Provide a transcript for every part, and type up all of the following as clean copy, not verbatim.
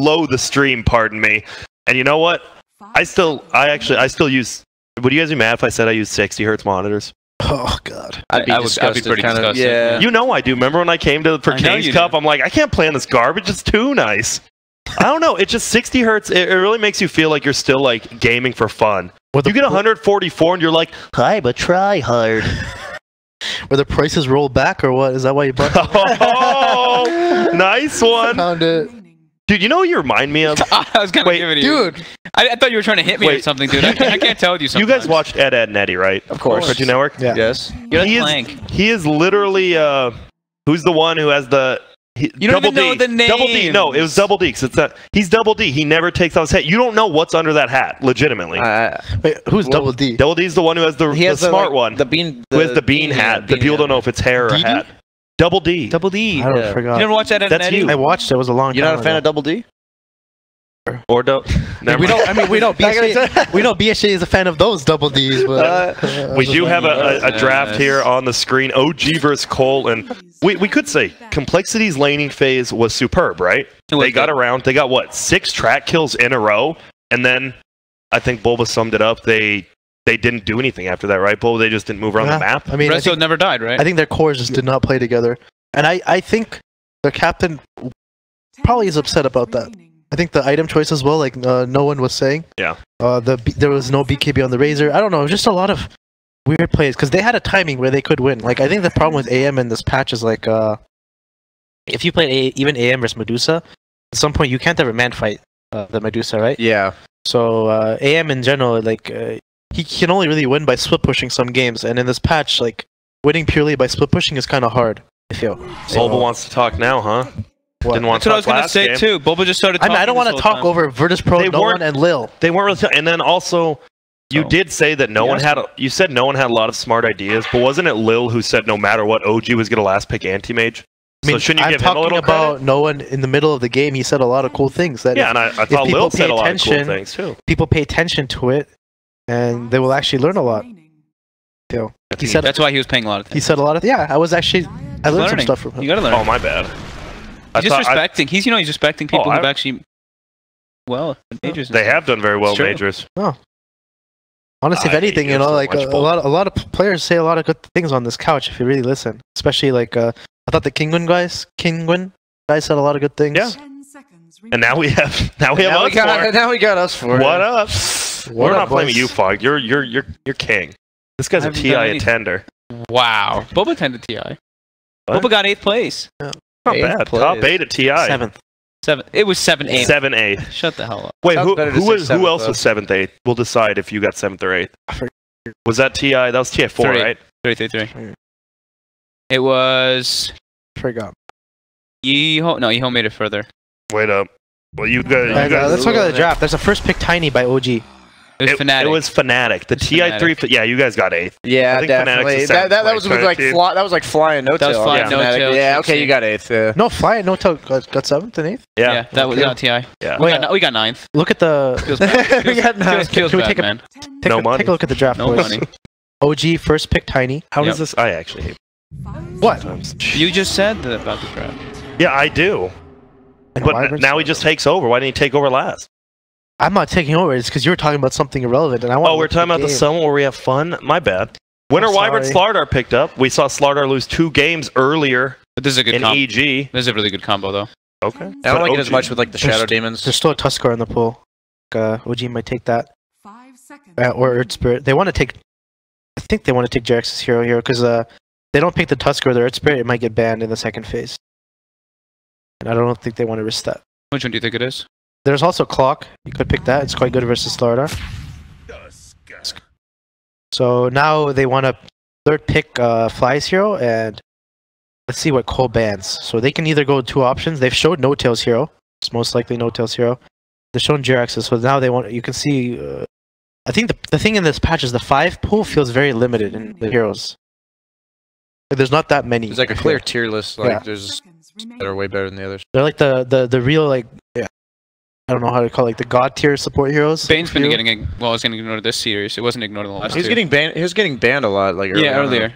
below the stream, pardon me. And you know what? I still use. Would you guys be mad if I said I use 60 hertz monitors? Oh god, I'd be pretty disgusted. Yeah. You know I do. Remember when I came for King's Cup? I'm like, I can't play on this garbage. It's too nice. I don't know. It's just 60 hertz. It really makes you feel like you're still like gaming for fun. You get 144 and you're like, hi, but try hard. Were the prices rolled back or what? Is that why you bought? Oh, nice one. Found it. Dude, you know what you remind me of? I was going to give it to you. Dude. I thought you were trying to hit me or something, dude. I can't tell you something. You guys watched Ed, and Eddie, right? Of course. Cartoon Network? Yeah. Yes. He is literally, who's the one who has the... You don't even know the name. Double D. No, it was Double D. He's Double D. He never takes off his hat. You don't know what's under that hat, legitimately. Wait, who's Double D? Double D is the one who has the smart one. The bean. Who has the bean hat. The people don't know if it's hair or hat. Double D. Double D. I forgot. You never watched that? That's you. I watched it. It was a long time. You're not a fan of Double D? Or don't. We know BSJ is a fan of those Double Ds, but we do have a draft here on the screen. OG versus coL, and we could say Complexity's laning phase was superb, right? They got around. They got what, 6 track kills in a row, and then I think Bulba summed it up. They didn't do anything after that, right, Bulba? They just didn't move around the map. I mean, Resto never died, right? I think their cores just did not play together, and I think their captain probably is upset about that. I think the item choice as well, like no one was saying. Yeah. There was no BKB on the Razor. I don't know. It was just a lot of weird plays because they had a timing where they could win. Like I think the problem with AM in this patch is like if you play even AM versus Medusa, at some point you can't ever man fight the Medusa, right? Yeah. So AM in general, like he can only really win by split pushing some games, and in this patch, like winning purely by split pushing is kind of hard. I feel. Bulba wants to talk now, huh? Didn't want That's what I was going to say too. Bulba just started talking. I don't want to talk over Virtus Pro, Nolan, and Lil. They weren't really. And then also, you did say that no one had. You said no one had a lot of smart ideas, but wasn't it Lil who said no matter what, OG was going to last pick anti-mage? I mean, so shouldn't you give him a little about credit? no one in the middle of the game. He said a lot of cool things. That and I thought Lil said a lot of cool things too. People pay attention to it, and they will actually learn a lot. He said that's why he was paying a lot of things. He said a lot of I learned some stuff from him. You gotta learn. Oh my bad. He's respecting. He's respecting people who've actually majors. They have done very well majors. Oh. Honestly, if anything, you know, like a lot of players say a lot of good things on this couch if you really listen. Especially like I thought the Kingwin guys said a lot of good things. Yeah. And now we have us for it. What up? We're not blaming you, Fog. You're king. This guy's a TI attender. Wow. Boba attended TI. Boba got 8th place. Yeah. Not bad. Top 8 at TI. 7th. It was 7-8. 7-8. Shut the hell up. Wait, who else was 7th, 8th? We'll decide if you got 7th or 8th. Was that TI? That was TI 4, right? 3. It was... Forgot. Yeeho. No, Yeeho made it further. Wait up. Well, you guys... let's look at the draft. There's a first pick Tiny by OG. It was Fnatic. The TI3... Yeah, you guys got 8th. Yeah, definitely. That was like Fly and No Tail. That was Fly and No Tail. Yeah, okay, you got 8th. Yeah. No, Fly and No Tail got 7th and 8th? Yeah, that was not TI. Yeah. We got 9th. Look at the... We got 9th. Can we take a look at the draft, boys. Money. OG first pick Tiny. How is this? I actually hate what? You just said that about the draft. Yeah, I do. But now he just takes over. Why didn't he take over last? I'm not taking over. It's because you were talking about something irrelevant, and I want. Oh, we're talking about the summit where we have fun. My bad. Winter Wyvern Slardar picked up. We saw Slardar lose 2 games earlier. But this is a good EG. This is a really good combo, though. Okay. I don't like it as much with like the Shadow Demons. There's still a Tuskar in the pool. OG might take that. 5 seconds. Or Earth Spirit. They want to take. I think they want to take Jerax's hero here because they don't pick the Tuskar or the Earth Spirit. It might get banned in the second phase. And I don't think they want to risk that. Which one do you think it is? There's also Clock. You could pick that. It's quite good versus Slardar. So now they want to third pick Fly's hero, and let's see what coL bans. So they can either go 2 options. They've showed No Tail's hero. It's most likely No Tail's hero. They've shown Jerax's. So now they want. You can see. I think the thing in this patch is the 5 pool feels very limited in the heroes. Like, there's not that many. There's like a clear tier list. Like there's that are way better than the others. They're like the real like I don't know how to call it, like the god tier support heroes. Bane's been getting ignored this series. It wasn't ignored in the last. He was getting banned a lot. Like earlier.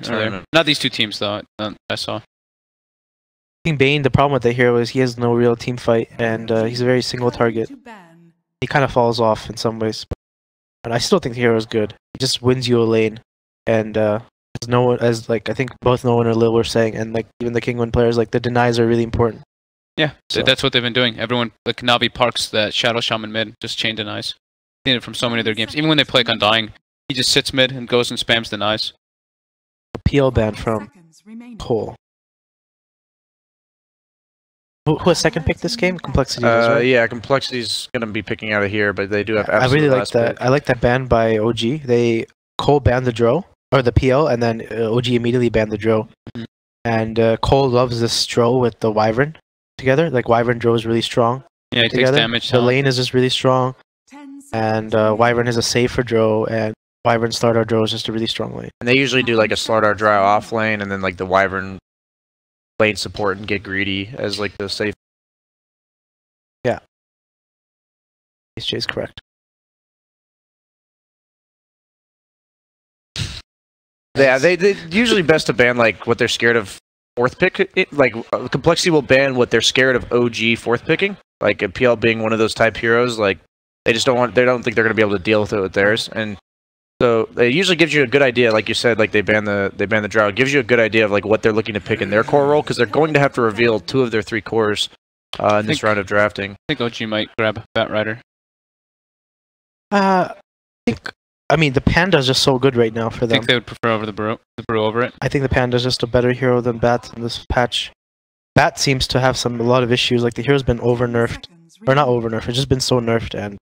Not these 2 teams though. I saw. think Bane, the problem with the hero is he has no real team fight, and he's a very single target. He kind of falls off in some ways. But I still think the hero is good. He just wins you a lane. And as no one, as like I think both no one or Lil were saying, and like even the King 1 players, like the denies are really important. Yeah, so that's what they've been doing. Everyone, like Navi parks that Shadow Shaman mid, just chain denies. Seen it from so many of their games. Even when they play like Undying, he just sits mid and goes and spams denies. A PL ban from coL. Who has second pick this game? Complexity. Right? Yeah, Complexity's gonna be picking out of here, but they do have. I really like that. I like that ban by OG. They coL banned the Dro or the PL, and then OG immediately banned the Dro. And coL loves this Dro with the Wyvern together. Like Wyvern Dro is really strong. Yeah, it takes damage. The lane is just really strong, and Wyvern is a save for Dro, and Wyvern Slardar Dro is just a really strong lane. And they usually do like a Slardar Drow off lane, and then like the Wyvern lane support and get greedy as like the safe. Yeah. HJ is correct. Yeah, they usually best to ban like what they're scared of fourth pick. Like Complexity will ban what they're scared of OG fourth picking. Like a PL being one of those type heroes. Like they just don't want. They don't think they're going to be able to deal with it with theirs. And so it usually gives you a good idea. Like you said, like they ban the Drow. It gives you a good idea of like what they're looking to pick in their core role, because they're going to have to reveal 2 of their 3 cores in this round of drafting. I think OG might grab Bat Rider. I mean, the Panda is just so good right now for them. I think they would prefer over the Brew over it. I think the Panda is just a better hero than Bat in this patch. Bat seems to have a lot of issues. Like the hero's been over nerfed, or not over nerfed. It's just been so nerfed, and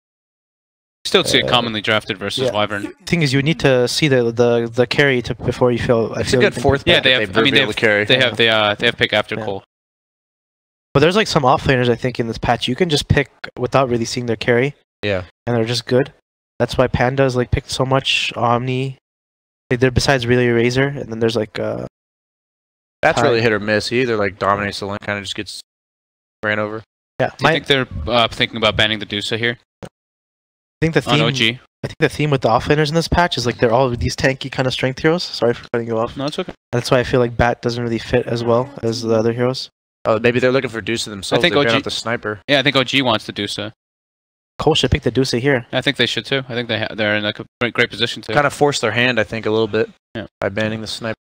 still see it commonly drafted versus Wyvern. Thing is, you need to see the carry before you feel. It's a good fourth. Yeah, they have. I mean, they have pick after coL. But there's like some offlaners I think in this patch you can just pick without really seeing their carry. Yeah, and they're just good. That's why Panda's like picked so much Omni. Like, they're besides really Razor, and then there's like that's really hit or miss. He either like dominates the lane, kind of just gets ran over. Yeah, I think they're thinking about banning the Dusa here. I think the theme. On OG. I think the theme with the offlaners in this patch is like they're all these tanky kind of strength heroes. Sorry for cutting you off. No, it's okay. That's why I feel like Bat doesn't really fit as well as the other heroes. Oh, maybe they're looking for Dusa themselves. I think OG out the sniper. Yeah, I think OG wants the Dusa. coL should pick the Dusa here. I think they should too. I think they're in like a great position to kind of force their hand. I think a little bit. Yeah. By banning the sniper.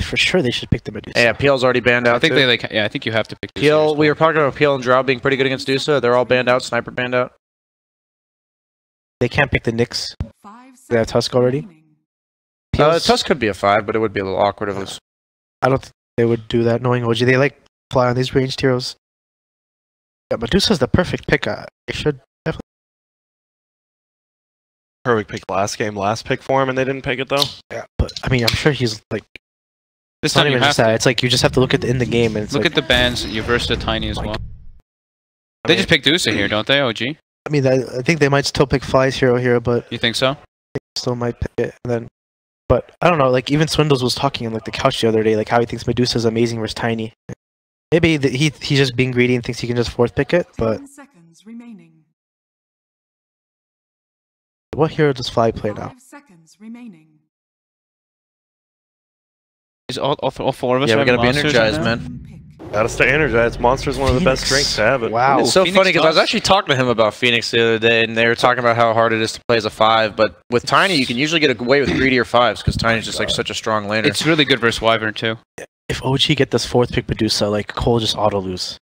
For sure, they should pick the Medusa. Yeah, PL's already banned out. I think I think you have to pick Dusa. PL. We were talking about PL and Drow being pretty good against Dusa. They're all banned out. Sniper banned out. They can't pick the Nyx. They have Tusk already. Tusk could be a 5, but it would be a little awkward if it was. I don't think they would do that knowing OG. They like fly on these ranged heroes. Yeah, Medusa's the perfect pick. They should definitely. Perfect pick last pick for him, and they didn't pick it though. Yeah, but I mean, I'm sure he's like. This time you have to. It's like you just have to look at in the game and look at the bans. You verse the Tiny as well. They just pick Dusa here, don't they? OG. I mean, I think they might still pick Fly's hero here, but you think so? They still might pick it, and then. But I don't know. Like even Swindles was talking on like the couch the other day, like how he thinks Medusa's amazing versus Tiny. Maybe he's just being greedy and thinks he can just fourth pick it, but. What hero does Fly play now? Is all 4 of us? Yeah, we gotta be energized, man. Gotta stay energized. Monster's one of the best drinks to have it. Wow. It's so funny because I was actually talking to him about Phoenix the other day, and they were talking about how hard it is to play as a 5. But with Tiny, you can usually get away with greedier 5s because Tiny's just like such a strong laner. It's really good versus Wyvern too. If OG get this fourth pick Medusa, like coL just auto lose.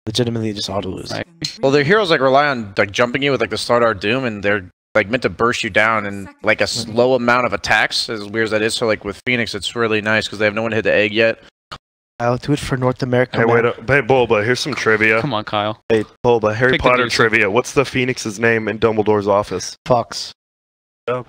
Legitimately just auto lose. Right. Well, their heroes like rely on like jumping you with like the Slardar Doom, and they're like meant to burst you down in like a slow amount of attacks, as weird as that is. So like with Phoenix, it's really nice because they have no one to hit the egg yet. I'll do it for North America. Hey, wait, hey, Bulba, here's some trivia. Come on, Kyle. Hey, Bulba, Harry Potter trivia. What's the Phoenix's name in Dumbledore's office? Fox. Oh.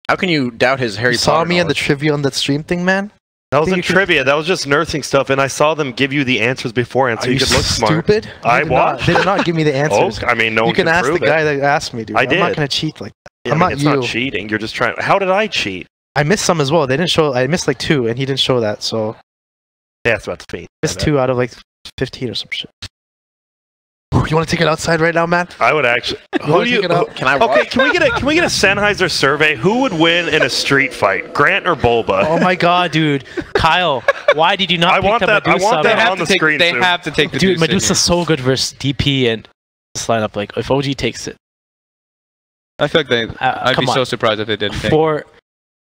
How can you doubt his Harry Potter? Saw me on the trivia on that stream thing, man? That wasn't trivia. That was just nursing stuff, and I saw them give you the answers beforehand, so you could look smart. Stupid? I watched. They did not give me the answers. Oh, I mean, no one can ask the guy that asked me, dude. I did. I'm not gonna cheat like that. Yeah, I'm not it's you. not cheating. You're just trying. How did I cheat? I missed some as well. They didn't show. I missed like 2, and he didn't show that. So yeah, it's about the fate. Missed 2 out of like 15 or some shit. You want to take it outside right now, man? I would actually. Who do you? Can I Okay, can we get a Sennheiser survey? Who would win in a street fight, Grant or Bulba? Oh my god, dude. Kyle, why did you not pick the Medusa? I want that on the screen They soon. have to take the Dude, Medusa's so good versus DP and this lineup. Like, if OG takes it. I feel like I'd be so surprised if they didn't take it.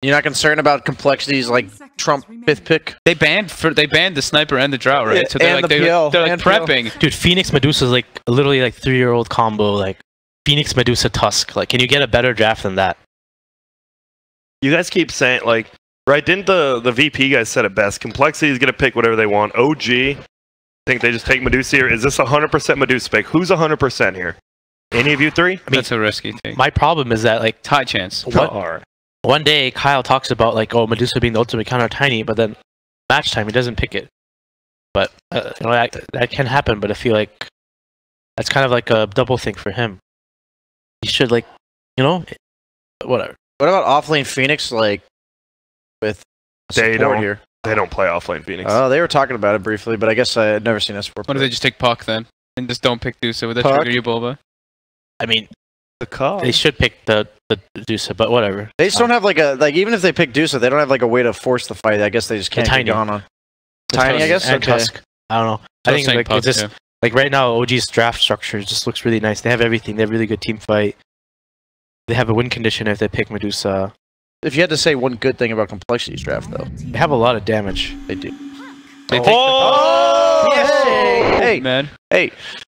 You're not concerned about complexities like Trump 5th pick? They banned the sniper and the drought, right? So and they're like prepping. Dude, Phoenix Medusa is like literally like 3-year-old combo. Like Phoenix Medusa Tusk. Like, can you get a better draft than that? You guys keep saying like, right? Didn't the VP guys said it best? Complexity is gonna pick whatever they want. OG, think they just take Medusa here. Is this 100% Medusa pick? Who's 100% here? Any of you three? I mean, that's a risky take. My problem is that like high chance. One day Kyle talks about like, oh, Medusa being the ultimate counter tiny, but then match time he doesn't pick it. But you know, that can happen. But I feel like that's kind of like a double thing for him. He should like, you know, whatever. What about offlane Phoenix like with support here? They don't play offlane Phoenix. Oh, they were talking about it briefly, but I guess I had never seen S4. What if they just take Puck then and just don't pick Dusa? Would that trigger you, Bulba? I mean, the they should pick the Dusa, but whatever. They just don't have like a even if they pick Dusa, they don't have like a way to force the fight. I guess they just can't get on. Tiny, I guess. And Tusk. I don't know. I think like Puck, just like right now, OG's draft structure just looks really nice. They have everything. They have really good team fight. They have a win condition if they pick Medusa. If you had to say one good thing about Complexity's draft, though, they have a lot of damage. They do. They hey, man. Hey,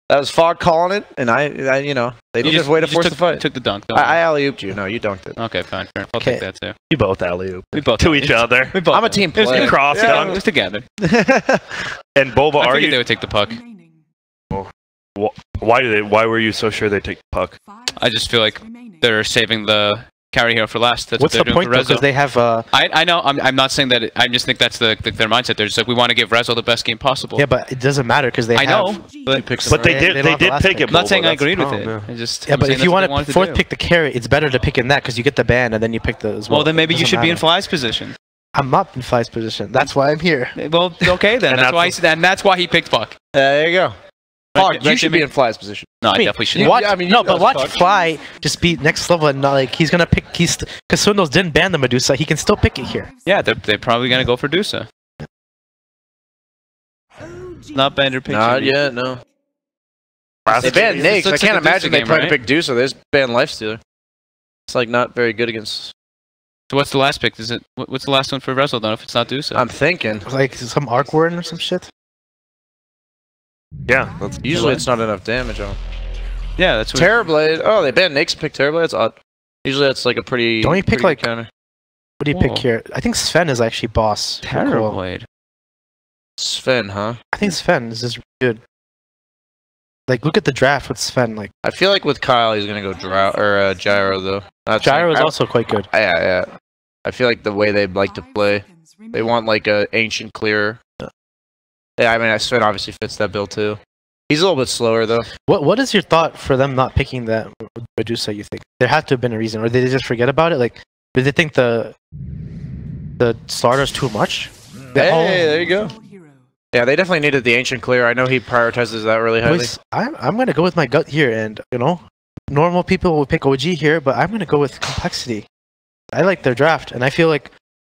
that was Fog calling it, and I you know, they didn't have a way to force the fight. Took the dunk. I alley-ooped you. No, you dunked it. Okay, fine. Fair. I'll take that too. You both alley-oop. We both to each other. We both I'm a team player. You cross dunk. It was together. And Bulba, I figured they would take the Puck. Why were you so sure they take the Puck? I just feel like they're saving the carry hero for last. That's What's what they're the doing point though? Because they have. I know. I'm not saying that. I just think that's their mindset. They're just like, we want to give Rezo the best game possible. Yeah, but it doesn't matter because they. I know, but they did pick it. I'm not saying I agreed with it. I just. Yeah, but if you want to fourth pick the carry, it's better to pick in that because you get the ban and then you pick the as well. Well, then maybe you should be in Fly's position. I'm not in Fly's position. That's why I'm here. Well, okay then. That's why he picked Puck. There you go. Fog, you should be in Fly's position. No, I definitely shouldn't. But watch Fly just be next level and not like he's gonna pick. Because Swindles didn't ban the Medusa, he can still pick it here. Yeah, they're probably gonna go for Dusa. Not Bender picking. Not yet, no. They banned Nakes. I can't imagine they plan to pick Dusa. They just banned Lifestealer. It's like not very good against. So what's the last pick? Is it what's the last one for Rezo then? If it's not Dusa, I'm thinking like some Arc Warden or some shit. Yeah, that's usually it's not enough damage on. Yeah, that's what Terrorblade. Oh, they banned Nakes and pick Terrorblade. That's odd. Usually that's like a pretty. Don't you pick like counter. What do you pick here? I think Sven is actually boss. Terrorblade. Sven, huh? I think Sven is just good. Like, look at the draft with Sven. Like, I feel like with Kyle, he's gonna go Gyro though. Gyro is also quite good. Yeah. I feel like the way they like to play, they want like a ancient clearer. Yeah, I mean, Sven obviously fits that build too. He's a little bit slower though. What is your thought for them not picking that Medusa? You think there had to have been a reason, or did they just forget about it? Like, did they think the starter's too much? Hey, there you go. Yeah, they definitely needed the ancient clear. I know he prioritizes that really highly. I'm gonna go with my gut here, and you know, normal people will pick OG here, but I'm gonna go with complexity. I like their draft, and I feel like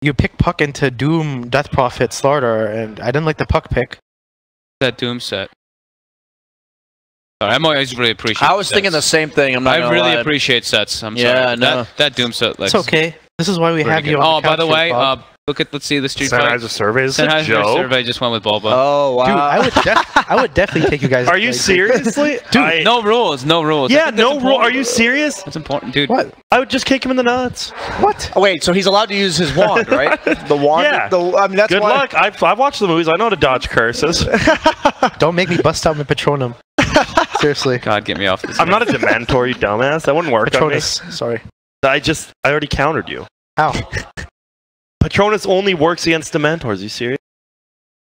you pick Puck into Doom, Death Prophet, starter, and I didn't like the Puck pick. That Doom set. Sorry, I'm always really appreciate. I was thinking the same thing. I really appreciate sets. I'm sorry. No. That Doom set. Like, it's okay. This is why we have you. Oh, by the way, let's see the street fight. Sennheiser survey is a Sennheiser joke. survey just went with Bulba. Oh wow. Dude, I would definitely take you guys. Are you seriously? Dude, no rules. Yeah, no rule. Are you serious? That's important, dude. What? I would just kick him in the nuts. What? Oh, wait, so he's allowed to use his wand, right? The wand? Yeah. I mean, that's Good luck. I've watched the movies. I know how to dodge curses. Don't make me bust out my Patronum. Seriously. God, get me off this. I'm not a Dementor, you dumbass. That wouldn't work Patronus. on me. Sorry. I already countered you. How? Patronus only works against Dementors. Are you serious?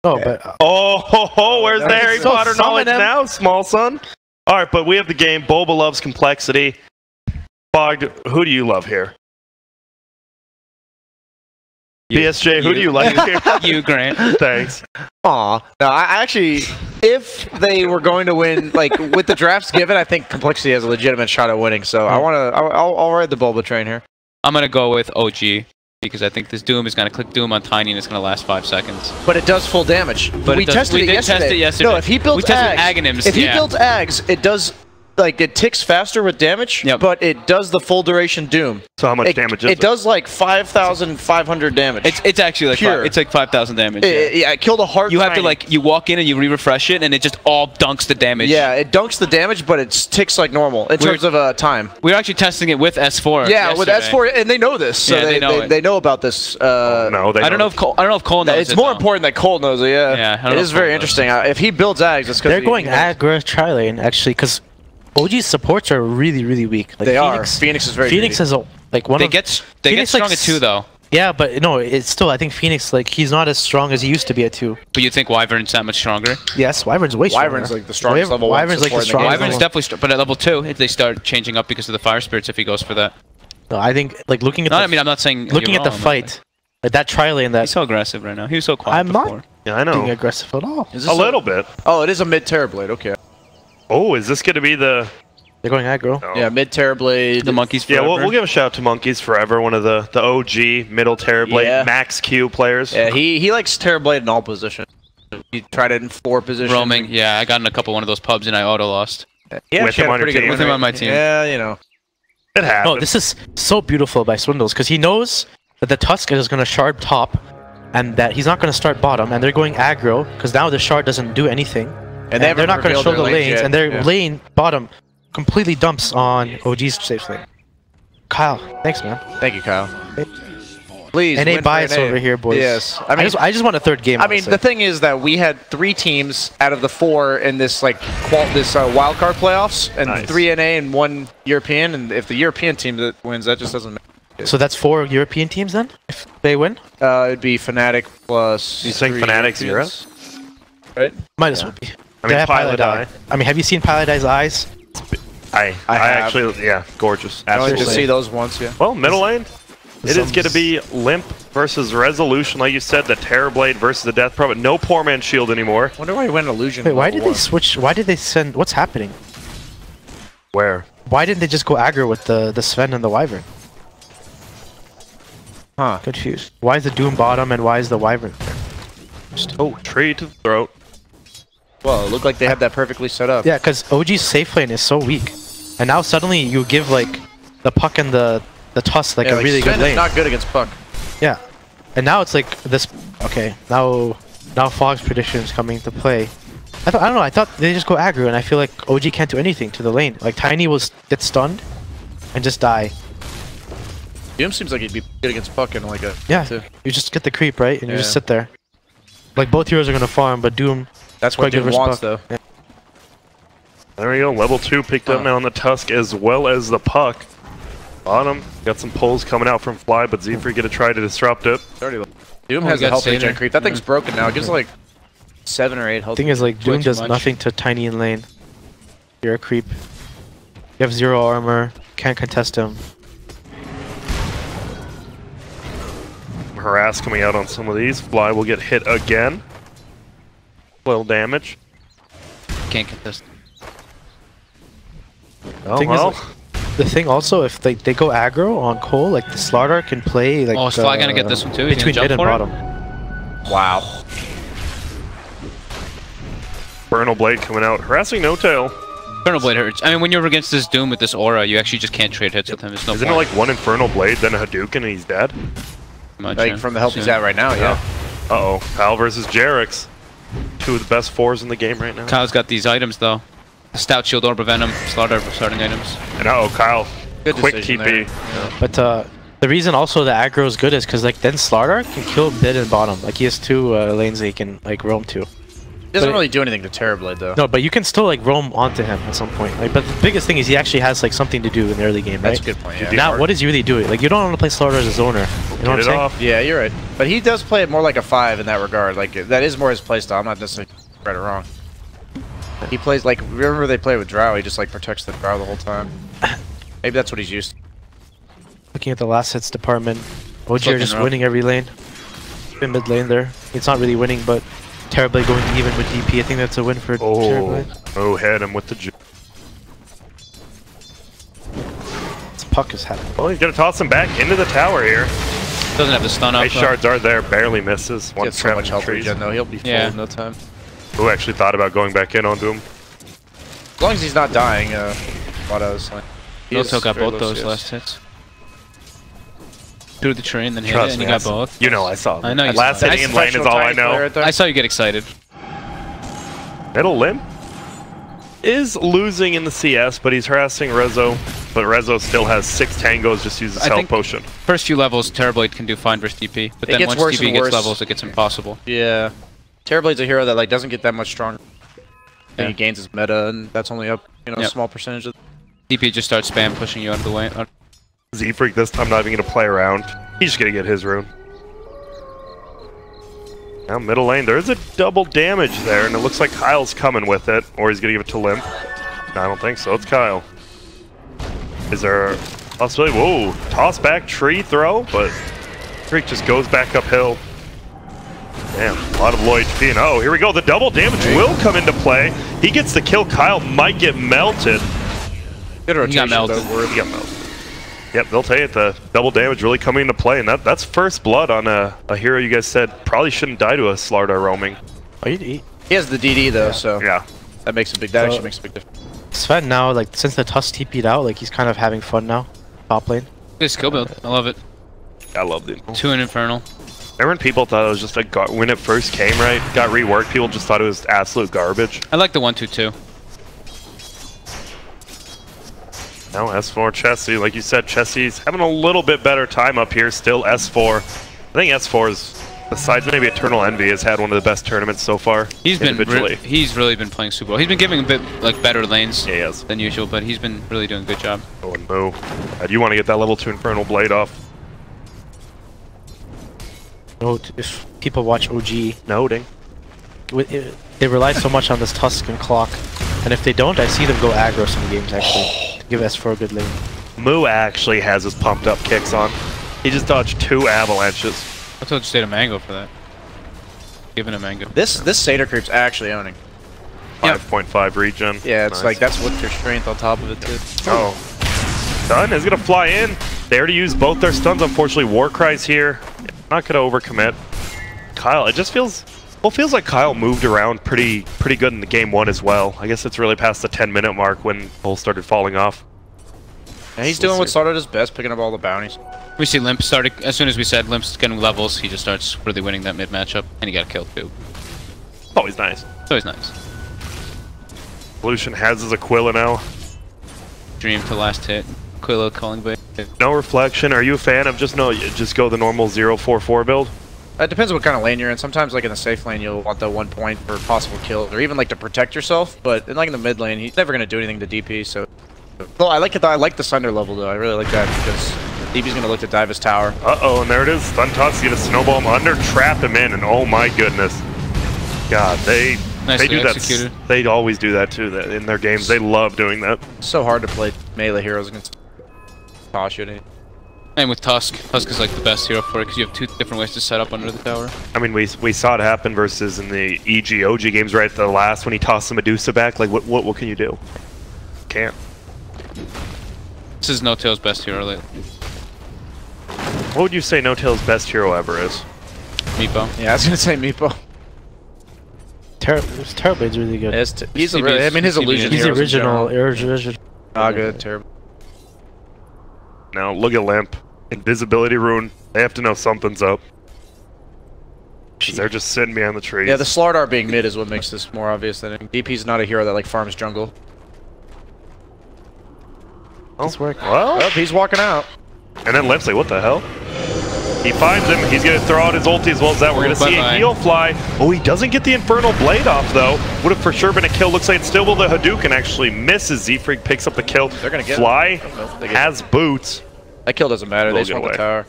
No, but... where's the Harry Potter knowledge now, small son? All right, but we have the game. Bulba loves complexity. Fog, who do you love here? BSJ, who do you like here? You, Grant. Thanks. Aw. No, I actually, if they were going to win, like with the drafts given, I think Complexity has a legitimate shot at winning. So I'll ride the Bulba train here. I'm gonna go with OG because I think this Doom is gonna click Doom on Tiny and it's gonna last 5 seconds. But it does full damage. But we did test it yesterday. No, if he builds Aghanims, if he builds Ags, it does. Like, it ticks faster with damage, but it does the full duration Doom. So how much damage is it? It does like 5,500 damage. It's actually like pure. It's like 5,000 damage. Yeah, it killed a hard. You have to like you walk in and you refresh it and it just all dunks the damage. Yeah, it dunks the damage, but it ticks like normal in terms of time. We were actually testing it with S4. Yeah, with S4, and they know this. So yeah, they know about this. No, they I don't know if coL knows. It's more important that coL knows it. Yeah, it is very interesting. If he builds Ags, it's because they're going aggro tri lane actually because OG's supports are really, really weak. Like they are. Phoenix is very. Phoenix is like one they of. They get strong at 2 though. Yeah, but no, it's still. I think Phoenix like he's not as strong as he used to be at 2. But you think Wyvern's that much stronger? Yes, Wyvern's way stronger. Wyvern's like the strongest level. Wyvern's like the strongest. Wyvern's definitely strong, but at level 2, if they start changing up because of the fire spirits, if he goes for that. No, I think like looking at. I'm not saying. Looking at the fight, like that tri lane that. He's so aggressive right now. He was so quiet I'm before. not. Yeah, I know. Being aggressive at all. A little bit. Oh, it is a mid Terrorblade. Okay. Oh, is this gonna be the? They're going aggro. Oh. Yeah, mid Terrorblade. The Monkeys Forever. Yeah, we'll give a shout out to Monkeys Forever, one of the OG middle Terrorblade max Q players. Yeah, he likes Terrorblade in all positions. He tried it in 4 positions. Roaming. Yeah, I got in a couple one of those pubs and I auto lost. Yeah, with him on your team. With him on my team. Yeah, you know. It happens. No, this is so beautiful by Swindles because he knows that the Tusk is going to shard top, and that he's not going to start bottom, and they're going aggro because now the shard doesn't do anything, and they're not going to show the lanes, and their lane bottom completely dumps on OG's safe lane. Kyle, thanks, man. Thank you, Kyle. Please. NA bias over here, boys. Yes. I just want a third game. I mean, the thing is that we had 3 teams out of the 4 in this like wildcard playoffs, and 3 NA and 1 European. And if the European team that wins, that just doesn't matter. So that's 4 European teams then, if they win? It'd be Fnatic plus. You think Fnatic's Europe? Right? Might as well be. I mean, Pilot Eye. I mean, have you seen Pilot Eye's eyes? I actually, yeah, gorgeous. I only just see those once, yeah. Well, middle lane. It is going to be Limp versus Resolution, like you said, the Terrorblade versus the Death Pro, but no Poor Man's Shield anymore. Wonder why he went Illusion. Wait, why did they switch? Why did they send? What's happening? Where? Why didn't they just go aggro with the Sven and the Wyvern? Huh. Confused. Why is the Doom bottom and why is the Wyvern there? Oh, tree to the throat. Well, it looked like they had that perfectly set up. Yeah, because OG's safe lane is so weak. And now suddenly you give like the Puck and the Tusk like a really good lane. Not good against Puck. Yeah. And now it's like this. Okay, now Fog's prediction is coming to play. I don't know. I thought they just go aggro, and I feel like OG can't do anything to the lane. Like Tiny will get stunned and just die. Doom seems like he'd be good against Puck in like a. Yeah. You just get the creep right, and you just sit there. Like both heroes are gonna farm, but Doom. That's what Doom wants, though. Yeah. There we go. Level 2 picked up now on the Tusk as well as the Puck. Bottom. Got some pulls coming out from Fly, but Z3 get to try to disrupt it. Doom has a health regen creep. That thing's broken now. It gives like 7 or 8 health. Thing is, like, Doom does nothing to Tiny in lane. You're a creep. You have 0 armor. Can't contest him. Harass coming out on some of these. Fly will get hit again. Little damage. Can't contest. Oh, well. The thing also, if they go aggro on coL, like the Slardar can play like. Oh, is Fly gonna get this one too? He's between mid and bottom. Wow. Infernal Blade coming out, harassing No Tail. Infernal Blade hurts. I mean, when you're against this Doom with this aura, you actually just can't trade hits with him. There's no Isn't it like one Infernal Blade, then a Hadouken, and he's dead? Like from the health he's at right now, yeah. Uh-oh. Pal versus Jerix. 2 of the best 4s in the game right now. Kyle's got these items, though. Stout Shield, Orb of Venom, Slaughter for starting items. And Kyle. Good quick TP. Yeah. But the reason also the aggro is good is because like then Slardar can kill mid and bottom. Like he has 2 lanes that he can like roam to. He doesn't really do anything to Terrorblade though. No, but you can still like roam onto him at some point. Like, but the biggest thing is he actually has like something to do in the early game, right? That's a good point. Yeah. Now, what is he really doing? Like you don't want to play Slardar as a zoner. You know what I'm saying? Off. Yeah, you're right. But he does play it more like a 5 in that regard. Like that is more his playstyle. I'm not necessarily right or wrong. He plays like, remember they play with Drow, he just like protects the Drow the whole time. Maybe that's what he's used to. Looking at the last hits department, OG are just winning every lane. in mid lane there. It's not really winning, but Terrorblade going even with DP. I think that's a win for Terrorblade. Oh, hit him with the juke. This puck is happening. Well, he's gonna toss him back into the tower here. Doesn't have the stun up. Nice shards are there, barely misses. One Gets so much health regen though, he'll be full in no time. Who actually thought about going back in onto him? As long as he's not dying, what I was like. Notel got both those last hits. Through the train, then hit it, and you got both. You know, I saw. I know you last hitting in lane is all I know. I saw you get excited. Middle limb is losing in the CS, but he's harassing Rezo. But Rezo still has 6 tangos, just uses health potion. First few levels, Terrorblade can do fine versus DP, but then once DP gets levels, it gets impossible. Yeah. Terrorblade's a hero that like doesn't get that much stronger. And he gains his meta, and that's only up, you know, a small percentage of. DP just starts spam pushing you out of the way. Z-Freak this time not even gonna play around. He's just gonna get his rune. Now middle lane, there is a double damage there, and it looks like Kyle's coming with it, or he's gonna give it to Limp. No, I don't think so. It's Kyle. Is there a possibility? Whoa, toss back tree throw, but Freak just goes back uphill. Damn, a lot of low HP, and oh, here we go. The double damage will come into play. He gets the kill. Kyle might get melted. He got melted. He got melted. Yep, they'll tell you the double damage really coming into play, and that's first blood on a hero you guys said probably shouldn't die to a Slardar roaming. Oh, he has the DD though, so yeah, that makes a big. That actually makes a big difference. Sven now, like since the Tusk TP'd out, like he's kind of having fun now. Top lane. Good skill build. I love it. I love it. 2 in Infernal. Remember when people thought it was just a when it first came, right? Got reworked. People just thought it was absolute garbage. I like the 1-2-2. Now S4 Chessie, like you said, Chessie's having a little bit better time up here. Still S4. I think S4 is, besides maybe Eternal Envy, has had one of the best tournaments so far. He's really been playing super well. He's been giving a bit like better lanes than usual, but he's been really doing a good job. Oh, and Moo. You want to get that level 2 Infernal Blade off. Note, if people watch OG, Noting. They rely so much on this Tusk and Clock, and if they don't, I see them go aggro some games actually. Give S4 a good lane. Moo actually has his pumped up kicks on. He just dodged 2 avalanches. I told you to stay to Mango for that. Giving a Mango. This Satyr creep's actually owning. 5.5 regen. Yeah, it's like that's with their strength on top of it too. Oh. Stun is gonna fly in. They already used both their stuns, unfortunately. Warcry's here. Not gonna overcommit. Kyle, it just feels like Kyle moved around pretty good in the game 1 as well. I guess it's really past the 10-minute mark when Bull started falling off. Yeah, he's doing what started his best, picking up all the bounties. We see Limp started, as soon as we said Limp's getting levels, he just starts really winning that mid matchup, and he got killed too. Always nice. It's always nice. Evolution has his Aquila now. Dream to last hit. Aquila calling blade. No reflection. Are you a fan of just go the normal 0-4-4 build? It depends what kind of lane you're in. Sometimes, like in the safe lane, you'll want the 1 point for possible kill, or even like to protect yourself. But like in the mid lane, he's never gonna do anything to DP. So, well, I like it. I like the Sunder level though. I really like that because DP's gonna look to dive his tower. Uh-oh, and there it is. Stun toss, gonna snowball him under, trap him in, and oh my goodness, God, they do that. They always do that too. That in their games, they love doing that. It's so hard to play melee heroes against toss shooting. And with Tusk is like the best hero for it because you have 2 different ways to set up under the tower. I mean, we saw it happen versus in the OG games right at the last when he tossed the Medusa back. Like, what can you do? Can't. This is No-Tail's best hero lately. What would you say No-Tail's best hero ever is? Meepo. Yeah, I was gonna say Meepo. Terrorblade's really good. He's a really, I mean, his illusion. He's the original. Ah, good. Terrible. Now look at Limp. Invisibility rune. They have to know something's up. They're just sitting behind the trees. Yeah, the Slardar being mid is what makes this more obvious than DP's not a hero that like farms jungle. This work. Well, he's walking out. And then Limp's like, what the hell? He finds him. He's going to throw out his ulti as well as that. We're going to see a heal fly. Oh, he doesn't get the Infernal Blade off, though. Would have for sure been a kill. Looks like it's still will the Hadouken actually misses. Z-Freak picks up the kill. They're going to get Fly has boots. That kill doesn't matter. They just want the tower.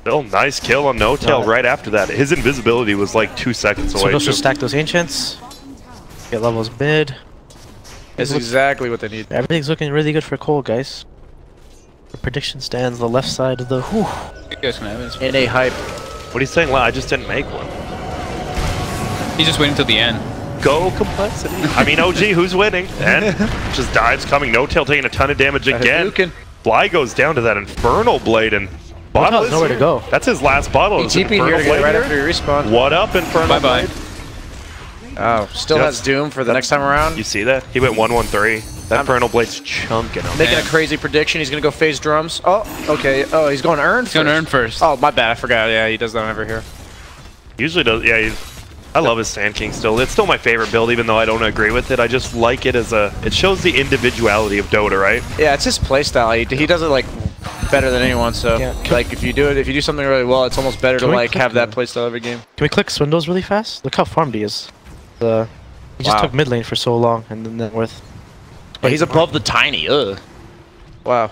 Still nice kill on No-Tail right after that. His invisibility was like 2 seconds away. So they'll just stack those Ancients. Get levels mid. That's exactly what they need. Everything's looking really good for coL, guys. The prediction stands the left side of the. You guys can have it. In a hype. What are you saying? I just didn't make one. He's just waiting till the end. Go complexity. I mean, OG, who's winning? And just dives coming. No tail taking a ton of damage again. Fly goes down to that Infernal Blade, and Bottle is nowhere to go. That's his last bottle. He TP'd here to get right after he respawned. What up, Infernal Blade? Oh, still has Doom for the next time around. You see that? He went 1-1-3. That Infernal Blade's chunking him. Making a crazy prediction. He's going to go phase drums. Oh, okay. Oh, he's going Earn first. He's going Earn first. Oh, my bad. I forgot. Yeah, he does that over here. Usually does. Yeah, I love his Sand King still. It's still my favorite build, even though I don't agree with it. I just like it as a... It shows the individuality of Dota, right? Yeah, it's his playstyle. He does it, like, better than anyone, so... Yeah. Like, if you do something really well, it's almost better to, like, have that playstyle every game. Can we click Swindles really fast? Look how farmed he is. He just took mid lane for so long, and then worth... But he's above the Tiny, ugh. Wow.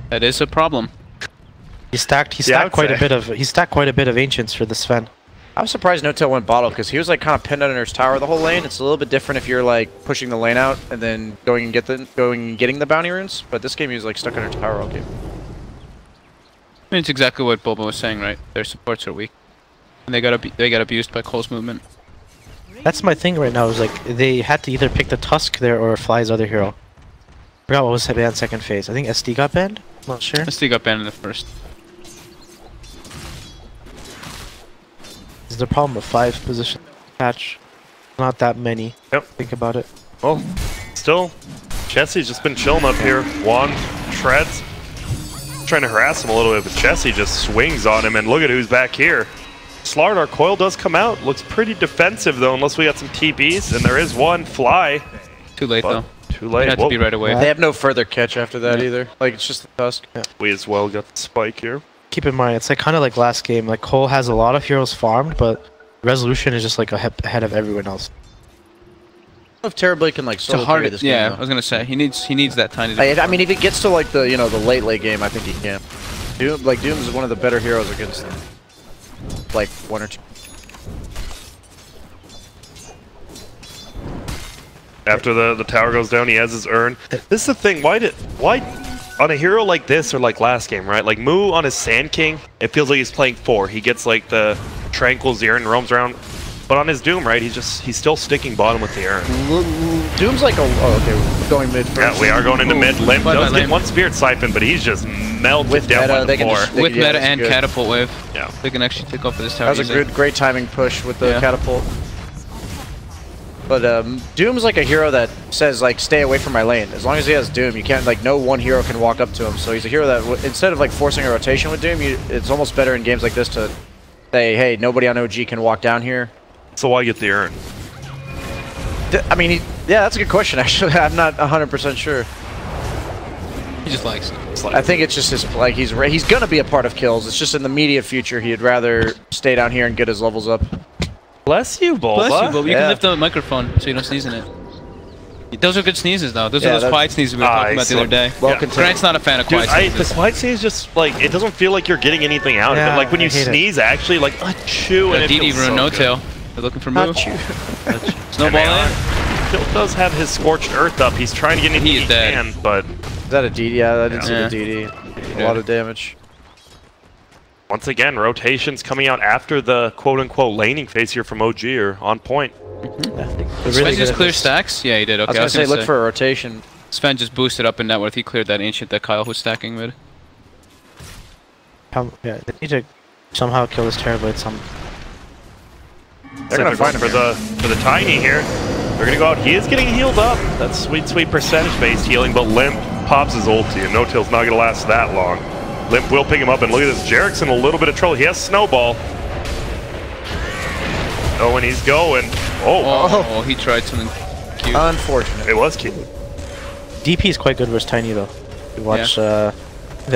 That is a problem. He stacked quite a bit of Ancients for the Sven. I was surprised No Tail went bottle because he was like kind of pinned under his tower the whole lane. It's a little bit different if you're like pushing the lane out and then going and getting the bounty runes. But this game he was like stuck under his tower all game. I mean, it's exactly what Boba was saying, right? Their supports are weak, and they got abused by coL's movement. That's my thing right now. Is like they had to either pick the Tusk there or Fly's other hero. I forgot what was banned second phase. I think SD got banned. I'm not sure. SD got banned in the first. This is the problem with 5 position patch. Not that many. Yep. Think about it. Well, still, Jesse's just been chilling up here. Juan treads, trying to harass him a little bit, but Jesse just swings on him, and look at who's back here. Slard, our coil does come out. Looks pretty defensive, though, unless we got some TPs, and there is one Fly. Too late, though. Too late. It had to be right away. They have no further catch after that either. Like, it's just the Tusk. Yeah. We as well got the spike here. Keep in mind, it's like kind of like last game. Like coL has a lot of heroes farmed, but Resolution is just like ahead of everyone else. I don't know if Terrorblade can like solo carry this game. Yeah, though. I was gonna say he needs that tiny. I mean, if it gets to like the the late game, I think he can. Doom is one of the better heroes against like 1 or 2. After the tower goes down, he has his Urn. This is the thing. Why on a hero like this or like last game, right? Like Moo on his Sand King, it feels like he's playing 4. He gets like the Tranquil Urn and roams around. But on his Doom, right? He's still sticking bottom with the Urn. Doom's like okay, we're going mid first. Yeah, we are going into mid. Limp does get one Spirit Siphon, but he's just melted down by the floor. With meta and catapult wave. Yeah. They can actually take off this tower. That was a great timing push with the catapult. But Doom's like a hero that says like stay away from my lane. As long as he has Doom, you can't like no one hero can walk up to him. So he's a hero that instead of like forcing a rotation with Doom, it's almost better in games like this to say, hey, nobody on OG can walk down here. So why get the Urn? I mean, yeah, that's a good question. Actually, I'm not 100% sure. He just likes it. I think it's just his like he's gonna be a part of kills. It's just in the immediate future he'd rather stay down here and get his levels up. Bless you, Boba. Bless you, Boba. You can lift the microphone so you don't sneeze in it. Those are good sneezes, though. Those are those quiet sneezes we were talking about the other day. Grant's not a fan of quiet sneezes. The quiet sneeze just, like, it doesn't feel like you're getting anything out of it. Like, when you sneeze, actually, like, achoo, and it feels so rune, no good. tail. They're looking for move. Snowball in. Phil does have his Scorched Earth up. He's trying to get anything he can, but... Is that a DD? Yeah, I didn't see the DD. A lot of damage. Once again, rotations coming out after the quote-unquote laning phase here from OG are on point. Sven just clear stacks? Yeah, he did. Okay, I was gonna say, look for a rotation. Sven just boosted up in net worth. He cleared that Ancient that coL was stacking mid. Yeah, they need to somehow kill this Terrorblade. They're gonna find him for the Tiny here. They're gonna go out. He is getting healed up. That's sweet percentage-based healing, but Limp pops his ulti, and No-Tail's not gonna last that long. Limp will pick him up, and look at this. Jarek's in a little bit of trouble. He has Snowball. Oh, and he's going. Oh, he tried something cute. Unfortunate. It was cute. DP is quite good versus Tiny, though. You watch the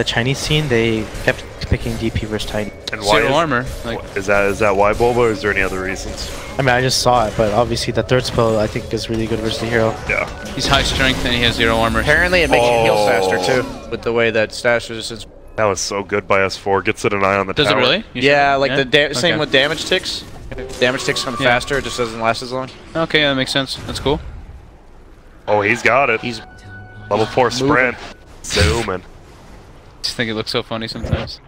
Chinese scene, they kept picking DP versus Tiny. And why Zero armor. Like, is that why, Boba, or is there any other reasons? I mean, I just saw it, but obviously the third spell, I think, is really good versus the hero. Yeah. He's high strength, and he has 0 armor. Apparently, it makes you heal faster, too, with the way that status resistance... That was so good by S4. Gets it an eye on the tower. Does it really? Yeah, like the same with damage ticks. If damage ticks come faster, it just doesn't last as long. Okay, that makes sense. That's cool. Oh, he's got it. He's level 4 sprint. Zooming. I just think it looks so funny sometimes.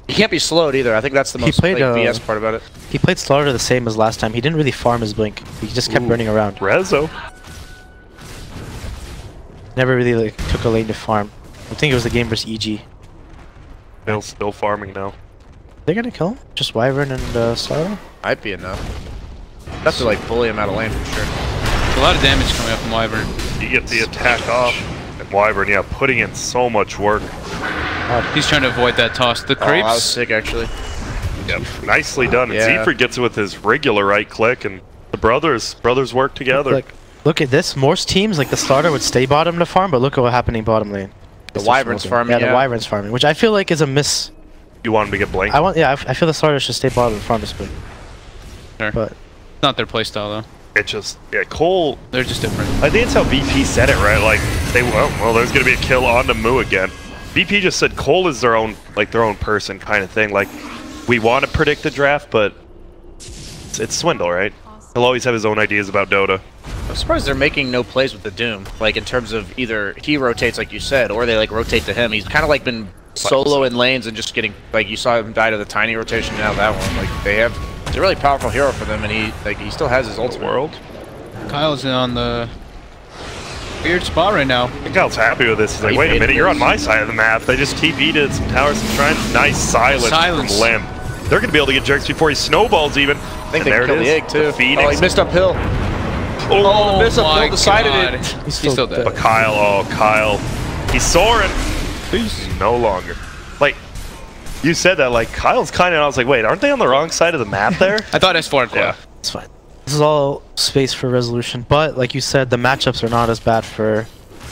He can't be slowed either. I think that's the most played, BS part about it. He played Slaughter the same as last time. He didn't really farm his blink. He just kept running around. Rezo. Never really like took a lane to farm. I think it was the game versus EG. Still farming now. They're gonna kill him? Just Wyvern and Slaughter? Might be enough. Have to like bully him out of lane for sure. A lot of damage coming up from Wyvern. You get the attack off. And Wyvern, yeah, putting in so much work. He's trying to avoid that toss. The creeps. Oh, that was sick actually. Yep, nicely done. And Yeah. Zephyr gets it with his regular right click, and the brothers work together. Look at this. Most teams, like the Slaughter, would stay bottom to farm, but look at what happening bottom lane. The Wyvern's farming. Yeah, the Wyvern's farming, which I feel like is a miss. You want him to get blanked? I feel the Slaughter should stay bottom and farm this blink. Sure. But It's not their playstyle though. It just, yeah, coL. They're just different. I think it's how BP said it, right? Like, well, there's gonna be a kill on the Moo again. BP just said coL is their own person kind of thing. Like, we want to predict the draft, but it's Swindle, right? He'll always have his own ideas about Dota. I'm surprised they're making no plays with the Doom. Like in terms of either he rotates like you said, or they like rotate to him. He's kind of like been solo in lanes and just getting like you saw him die to the tiny rotation. Now that one, like it's a really powerful hero for them, and he still has his ultimate. World. Kyle's on the weird spot right now. I think Kyle's happy with this. He's like, He wait a made minute, it. you're on my side of the map. They just TP'd it, some towers, some shrines. Nice silence from Limb. They're going to be able to get jerks before he snowballs even. I think they can kill the egg too. The Phoenix. Oh, he missed uphill. Oh, missed uphill, my decided God. it. He's still dead. But Kyle, he's soaring. No longer. Like, you said that, like, Kyle's kind of, I was like, wait, aren't they on the wrong side of the map there? I thought S4 had Yeah. it's fine. This is all space for resolution. But like you said, the matchups are not as bad for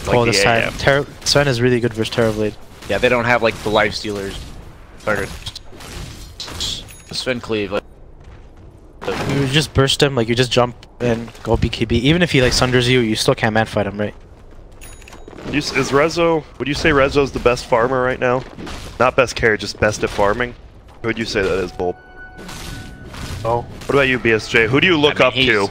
coL this time. Sven is really good versus Terrorblade. Yeah, they don't have like the life stealers. Sven Cleave. Like, You just burst him, like you just jump and go BKB. Even if he like sunders you, you still can't man fight him, right? Is Rezo, would you say Rezo's the best farmer right now? Not best carry, just best at farming? Who would you say that is, Bolt? Oh. What about you, BSJ? Who do you look up to?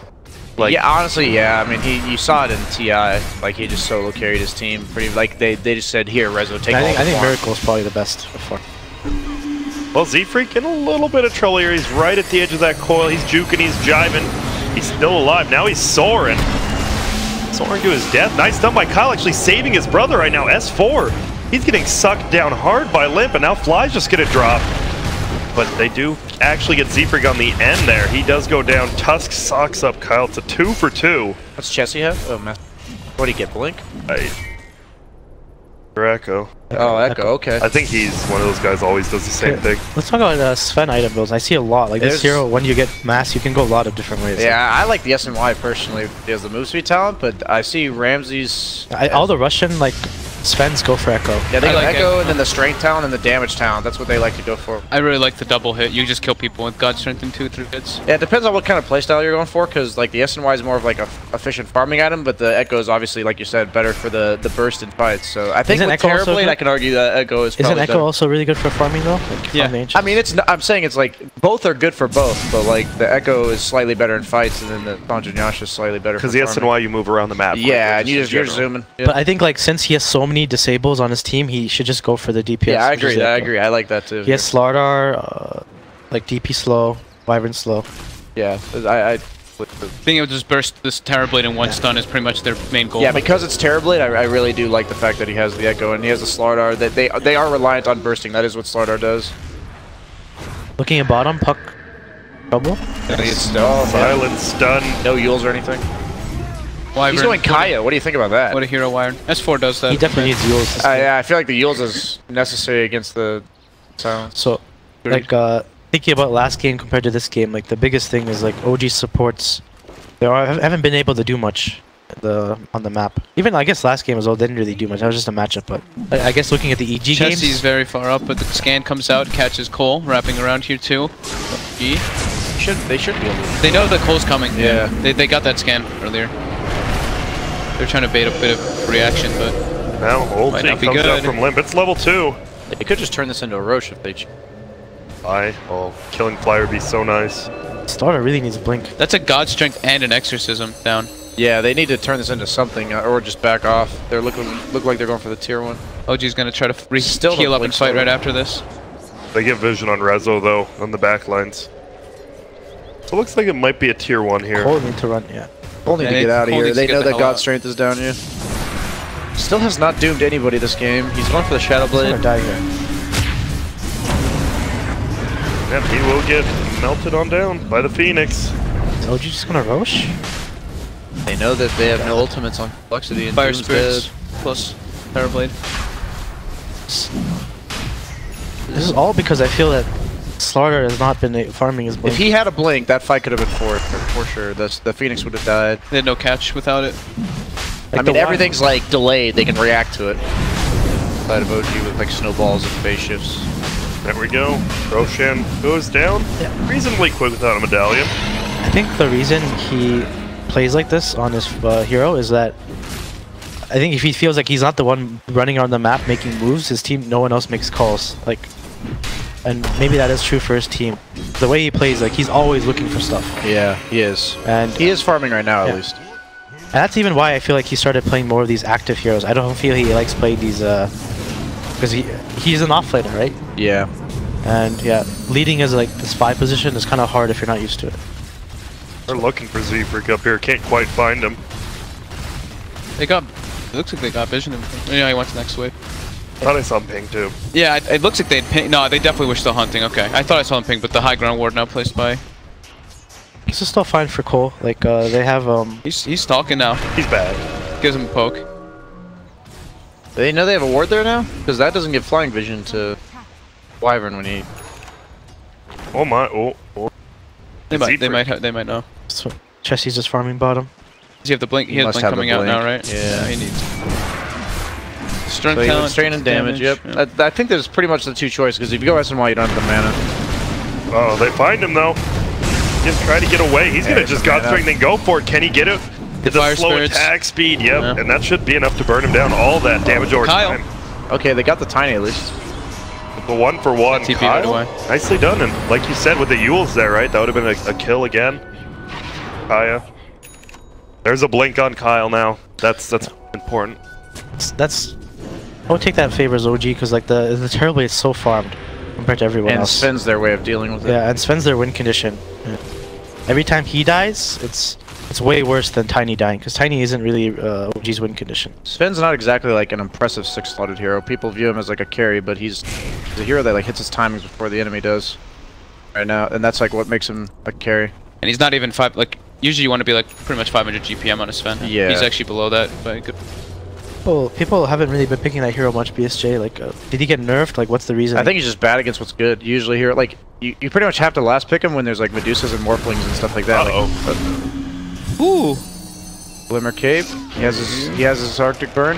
Like, yeah, honestly, yeah. I mean, you saw it in TI. Like he just solo carried his team. Pretty like they just said, here, Rezo, take all I the think farm." Miracle is probably the best for. well, Z-Freak in a little bit of trouble here. He's right at the edge of that coil. He's juking, he's jiving. He's still alive. Now he's soaring. Soaring to his death. Nice done by Kyle, actually saving his brother right now. S4. He's getting sucked down hard by Limp, and now Fly's just gonna drop. But they do actually get Z-Freak on the end there. He does go down. Tusk socks up Kyle to 2 for 2. What's Chessie have? Oh, man. What do you get, Blink? Echo. Oh, Echo, okay. I think he's one of those guys always does the same thing. Let's talk about Sven item builds. I see a lot. Like this hero, when you get mass, you can go a lot of different ways. Yeah, I like the SNY personally. He has the move speed talent, but I see Ramsey's... All the Russian, like, Svens go for Echo. Yeah, they I go like Echo it. and then the strength talent and the damage talent. That's what they like to go for. I really like the double hit. You just kill people with God Strength in 2-3 hits. Yeah, it depends on what kind of playstyle you're going for, because like the SNY is more of like a efficient farming item, but the Echo is obviously, like you said, better for the burst in fights. So I think Isn't with Echo also Terrorblade, good? I can argue that Echo is probably Isn't Echo better. also really good for farming though? Like, Yeah. farm the ancients? I mean, it's. I'm saying it's like both are good for both, but like the Echo is slightly better in fights, and then the Sanjin Yash is slightly better. Because for the farming. SNY, you move around the map. Yeah, like, and you're in general. zooming. Yeah. But I think like since he has so many disables on his team, he should just go for the DPS. Yeah, I which is agree. the I Echo. agree. I like that too. He has Slardar, like DP slow, Wyvern slow. Yeah, Being able to just burst this Terrorblade in one stun is pretty much their main goal. yeah, because it's Terrorblade, I really do like the fact that he has the Echo and he has the Slardar. That they are reliant on bursting. That is what Slardar does. Looking at bottom, Puck trouble. Silent stun. No Yules or anything. Wyvern, He's going Kaya. What do you think about that? What a hero, Wyvern. S4 does that. He definitely needs Yules. Yeah, I feel like the Yules is necessary against the silence. So, like, thinking about last game compared to this game, like the biggest thing is like OG supports. Haven't been able to do much on the map. Even I guess last game as well didn't really do much. That was just a matchup. But I guess looking at the EG Chessie's games, very far up, but the scan comes out, catches coL, wrapping around here too. E. They should be able to. They know that coL's coming. Yeah. They got that scan earlier. They're trying to bait a bit of reaction, but Now, Might ulti not be comes out good. from Limp. It's level 2. They could just turn this into a Roche if they. Oh, killing Fly would be so nice. Starter really needs Blink. that's a God Strength and an Exorcism down. Yeah, they need to turn this into something, or just back off. They're look like they're going for the tier 1. OG's gonna try to Still heal don't up and blink fight so right well. after this. They get vision on Rezo though, on the back lines. So it looks like it might be a tier 1 here. coL need to run, yeah. coL need to get out of here. They know that God's Strength is down here. Still has not doomed anybody this game. He's going for the Shadow Blade. He's gonna die here. Yep, he will get melted on down by the Phoenix. Is OG just gonna Roche? They know that they have no ultimates on Complexity and Fire Doom's Spirits dead. plus Terrorblade. This is all because I feel that Slaughter has not been farming his blink. If he had a blink, that fight could have been for sure. The Phoenix would have died. They had no catch without it. Like I mean, everything's like delayed. They can react to it. Side of OG with like snowballs and phase shifts. There we go. Roshan goes down reasonably quick without a medallion. I think the reason he plays like this on his hero is that I think if he feels like he's not the one running on the map making moves, his team, no one else makes calls. Like, and maybe that is true for his team. The way he plays, like he's always looking for stuff. Yeah, he is. And he is farming right now, yeah. at least. And that's even why I feel like he started playing more of these active heroes. I don't feel he likes playing these because he's an offlaner, right? Yeah. And yeah, leading as like the spy position is kind of hard if you're not used to it. They're looking for Z-Freak up here. Can't quite find him. They got. It looks like they got vision. Yeah, he went to next wave. I thought I saw him ping too. Yeah, it looks like they'd ping. No, they definitely were still hunting. Okay, I thought I saw him ping, but the high ground ward now placed by. This is still fine for coL. Like they have He's stalking now. He's bad. Gives him a poke. They know they have a ward there now? Because that doesn't give flying vision to Wyvern when he... Oh my, oh. They might know. So Chessie's just farming bottom. Does he have the blink? He has blink coming out now, right? Yeah. He needs strength, so talent, strain and damage. Yep. Yeah. I think there's pretty much the two choices, because if you go SNY, you don't have the mana. Oh, they find him though. Just try to get away. He's gonna just God Strength and go for it. Can he get it? It's a slow attack speed, yep. And that should be enough to burn him down. All that damage over time. Okay, they got the tiny at least. The 1-for-1 TP Kyle. right away. Nicely done. And like you said with the Yules there, right? That would have been a kill again. Kaya. There's a blink on Kyle now. That's important. That's I would take that favors OG because like the Terrorblade is so farmed compared to everyone else. And Sven's their way of dealing with it. Yeah, and Sven's their win condition. Yeah. Every time he dies, it's way worse than Tiny dying because Tiny isn't really OG's win condition. Sven's not exactly like an impressive 6-slotted hero. People view him as like a carry, but he's a hero that like hits his timings before the enemy does. Right now, and that's like what makes him a carry. And he's not even like usually you want to be like pretty much 500 GPM on a Sven. Yeah. He's actually below that, but good. Well, people haven't really been picking that hero much. BSJ, like, did he get nerfed? Like, what's the reason? I think he's just bad against what's good. Usually here, like you pretty much have to last pick him when there's like Medusas and Morphlings and stuff like that. Ooh. Glimmer Cape. He has his Arctic Burn.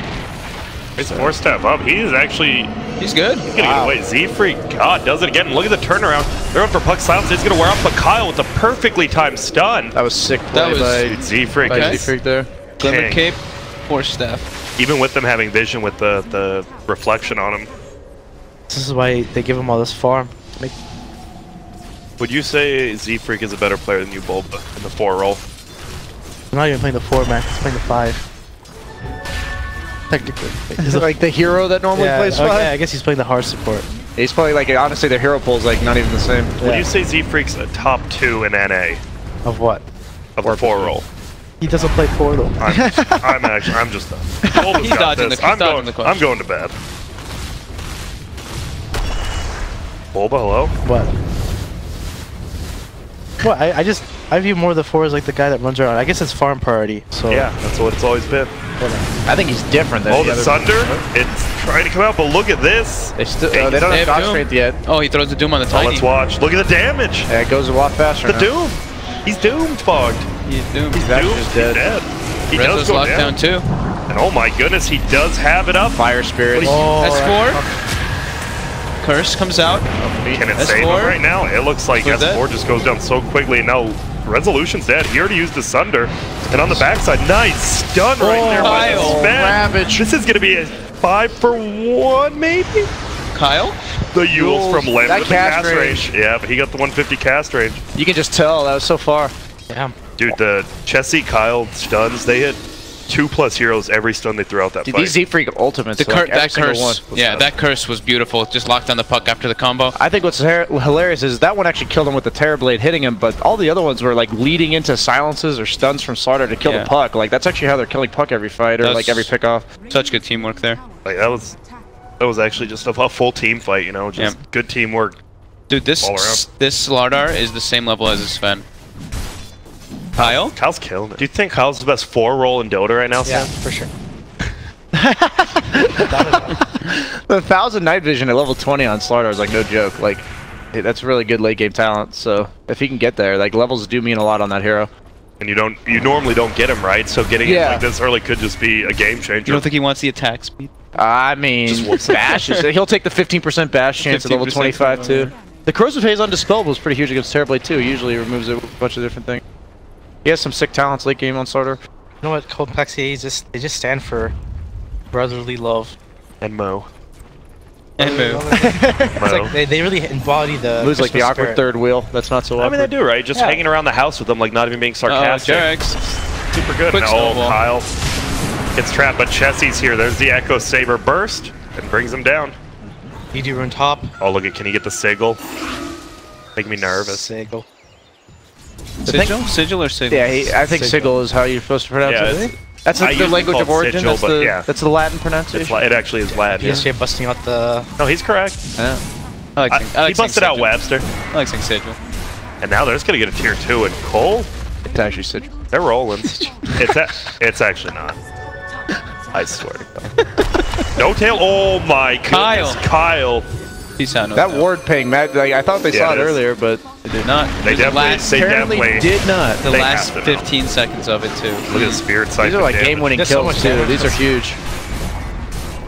It's 4-step up. He's actually... He's good. He's gonna get away. Z-Freak, God, does it again. Look at the turnaround. They're on for Puck Silence. He's gonna wear off, but Kyle with a perfectly timed stun. That was sick play by Z-Freak. Z-Freak there. Glimmer Cape, 4-staff. Even with them having vision with the reflection on him. This is why they give him all this farm. Would you say Z-Freak is a better player than you, Bulba, in the 4 role? I'm not even playing the 4, man. He's playing the 5. Technically. Is it like the hero that normally plays 5? Okay, I guess he's playing the hard support. He's probably like, honestly, their hero pool's like not even the same. Would you say Z-Freak's a top 2 in NA? Of what? Of the 4 role. He doesn't play 4 though. I'm just done. Bulba's He's got dodging this. the question. I'm going to bed. Bulba, hello? What? What? I view more of the 4 as like the guy that runs around. I guess it's farm priority. So Yeah, that's what it's always been. I think he's different than the Sunder, it's trying to come out, but look at this. They don't have God Strength yet. Oh, he throws the Doom on the Tiny. Let's watch. Look at the damage. Yeah, it goes a lot faster The now. Doom. He's doomed, Fogged. He's doomed. He's actually just dead. He Rezo's does go locked down too. And oh my goodness, he does have it up. Fire Spirit. S4. Curse comes out. Can it save him right now? It looks like S4 just goes down so quickly, and now Resolution's dead. He already used the Sunder. And on the backside, nice stun right there by the Sven. Ravage. This is going to be a 5-for-1, maybe? Kyle? The Yules from Limb that with the cast cast range. Yeah, but he got the 150 cast range. You can just tell that was so far. Damn. Dude, the Chessie Kyle stuns, they hit 2+ heroes every stun they threw out that Dude, fight. these Z-Freak ultimates, that curse, that curse was beautiful. Just locked on the puck after the combo. I think what's hilarious is that one actually killed him with the Terrorblade hitting him, but all the other ones were like leading into silences or stuns from Slaughter to kill the puck. Like that's actually how they're killing puck every fight or like every pickoff. Such good teamwork there. Like that was actually just a full team fight, you know, just good teamwork. Dude, this Slardar is the same level as his Sven. Kyle? Kyle's killing it. Do you think Kyle's the best 4 role in Dota right now, Sam? Yeah, for sure. The 1000 night vision at level 20 on Slardar is like no joke. Like that's really good late game talent. So if he can get there, like levels do mean a lot on that hero. And you normally don't get him, right? So getting him like this early could just be a game changer. You don't think he wants the attack speed? I mean, just bashes. He'll take the 15% bash chance at level 25 too. The Corrosive Haze on Dispellable is pretty huge against Terrorblade too. Usually removes a bunch of different things. He has some sick talents late game on Slaughter. You know what? Complexity they just stand for brotherly love. And Mo. And Mo. It's like they really embody the. Moves like the awkward spirit. third wheel. That's not so awkward. I mean, they do, right? Just hanging around the house with them, like not even being sarcastic. Super good. Quick snowball. Kyle gets trapped, but Chessie's here. There's the Echo Saber burst and brings him down. ED rune top. Oh, look at, can he get the Sigil? Making me nervous. Sigil. Sigil? Sigil or Sigil? Yeah, I think Sigil is how you're supposed to pronounce it. That's the language of origin. Sigil, that's the Latin pronunciation. It actually is Latin. PSG busting out the. No, he's correct. Yeah. I like he busted out Webster. I like saying Sigil. And now they're just gonna get a tier 2 and coL. It's actually Sigil. They're rolling. it's actually not. I swear to God. No tail. Oh my goodness. Kyle. Peace out. That ward ping, Matt. Like, I thought they saw it earlier, but they did not. They definitely did not. The last 15 seconds of it too. Look at the Spirit Sight. These are like game-winning kills too. These are huge.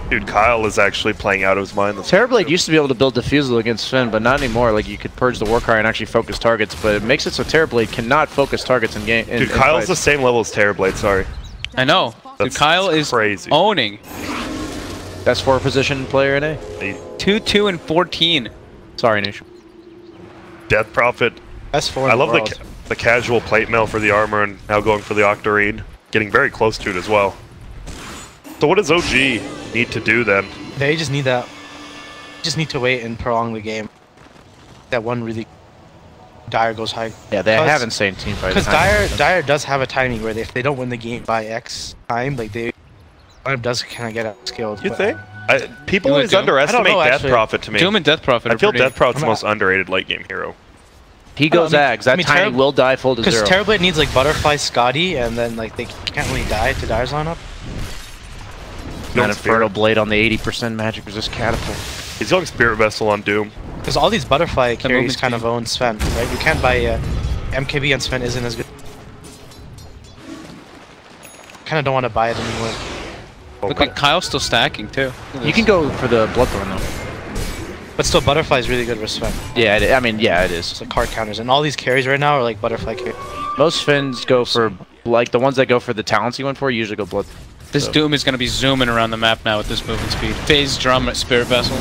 Dude, Kyle is actually playing out of his mind. Terrorblade used to be able to build Diffusal against Sven, but not anymore. Like you could purge the Warcry and actually focus targets, but it makes it so Terrorblade cannot focus targets in game. Dude, Kyle's the same level as Terrorblade. Sorry. I know. Dude, Kyle is crazy. Owning. Best 4 position player in A. 2, 2, and 14. Sorry, Nation. Death Prophet. Best 4. I love the casual plate mail for the armor and now going for the Octarine. Getting very close to it as well. So what does OG need to do then? They just need that. Just need to wait and prolong the game. That one really. Dire goes high. Yeah, they have insane team fights. Because Dire does have a timing where if they don't win the game by X time, like they does kind of get outskilled. You think? People always underestimate Death Prophet to me. Doom and Death Prophet. I feel Death Prophet's the most underrated late game hero. He goes Ags. That timing will die full to 0. Because Terrorblade needs like Butterfly, Scotty, and then like they can't really die to Dire's lineup. An Inferno Blade on the 80% magic resist catapult. He's going Spirit Vessel on Doom. Because all these Butterfly carries kind of own Sven, right? You can't buy MKB on Sven isn't as good. Kind of don't want to buy it anymore. Look like Kyle's still stacking too. You can go for the Bloodthorn though. But still, Butterfly is really good for Sven. Yeah, I mean, yeah, it is. It's like card counters, and all these carries right now are like Butterfly carries. Most Svens go for, like, the ones that go for the talents you went for usually go Blood. This Doom is going to be zooming around the map now with this movement speed. Phase Drum at Spirit Vessel.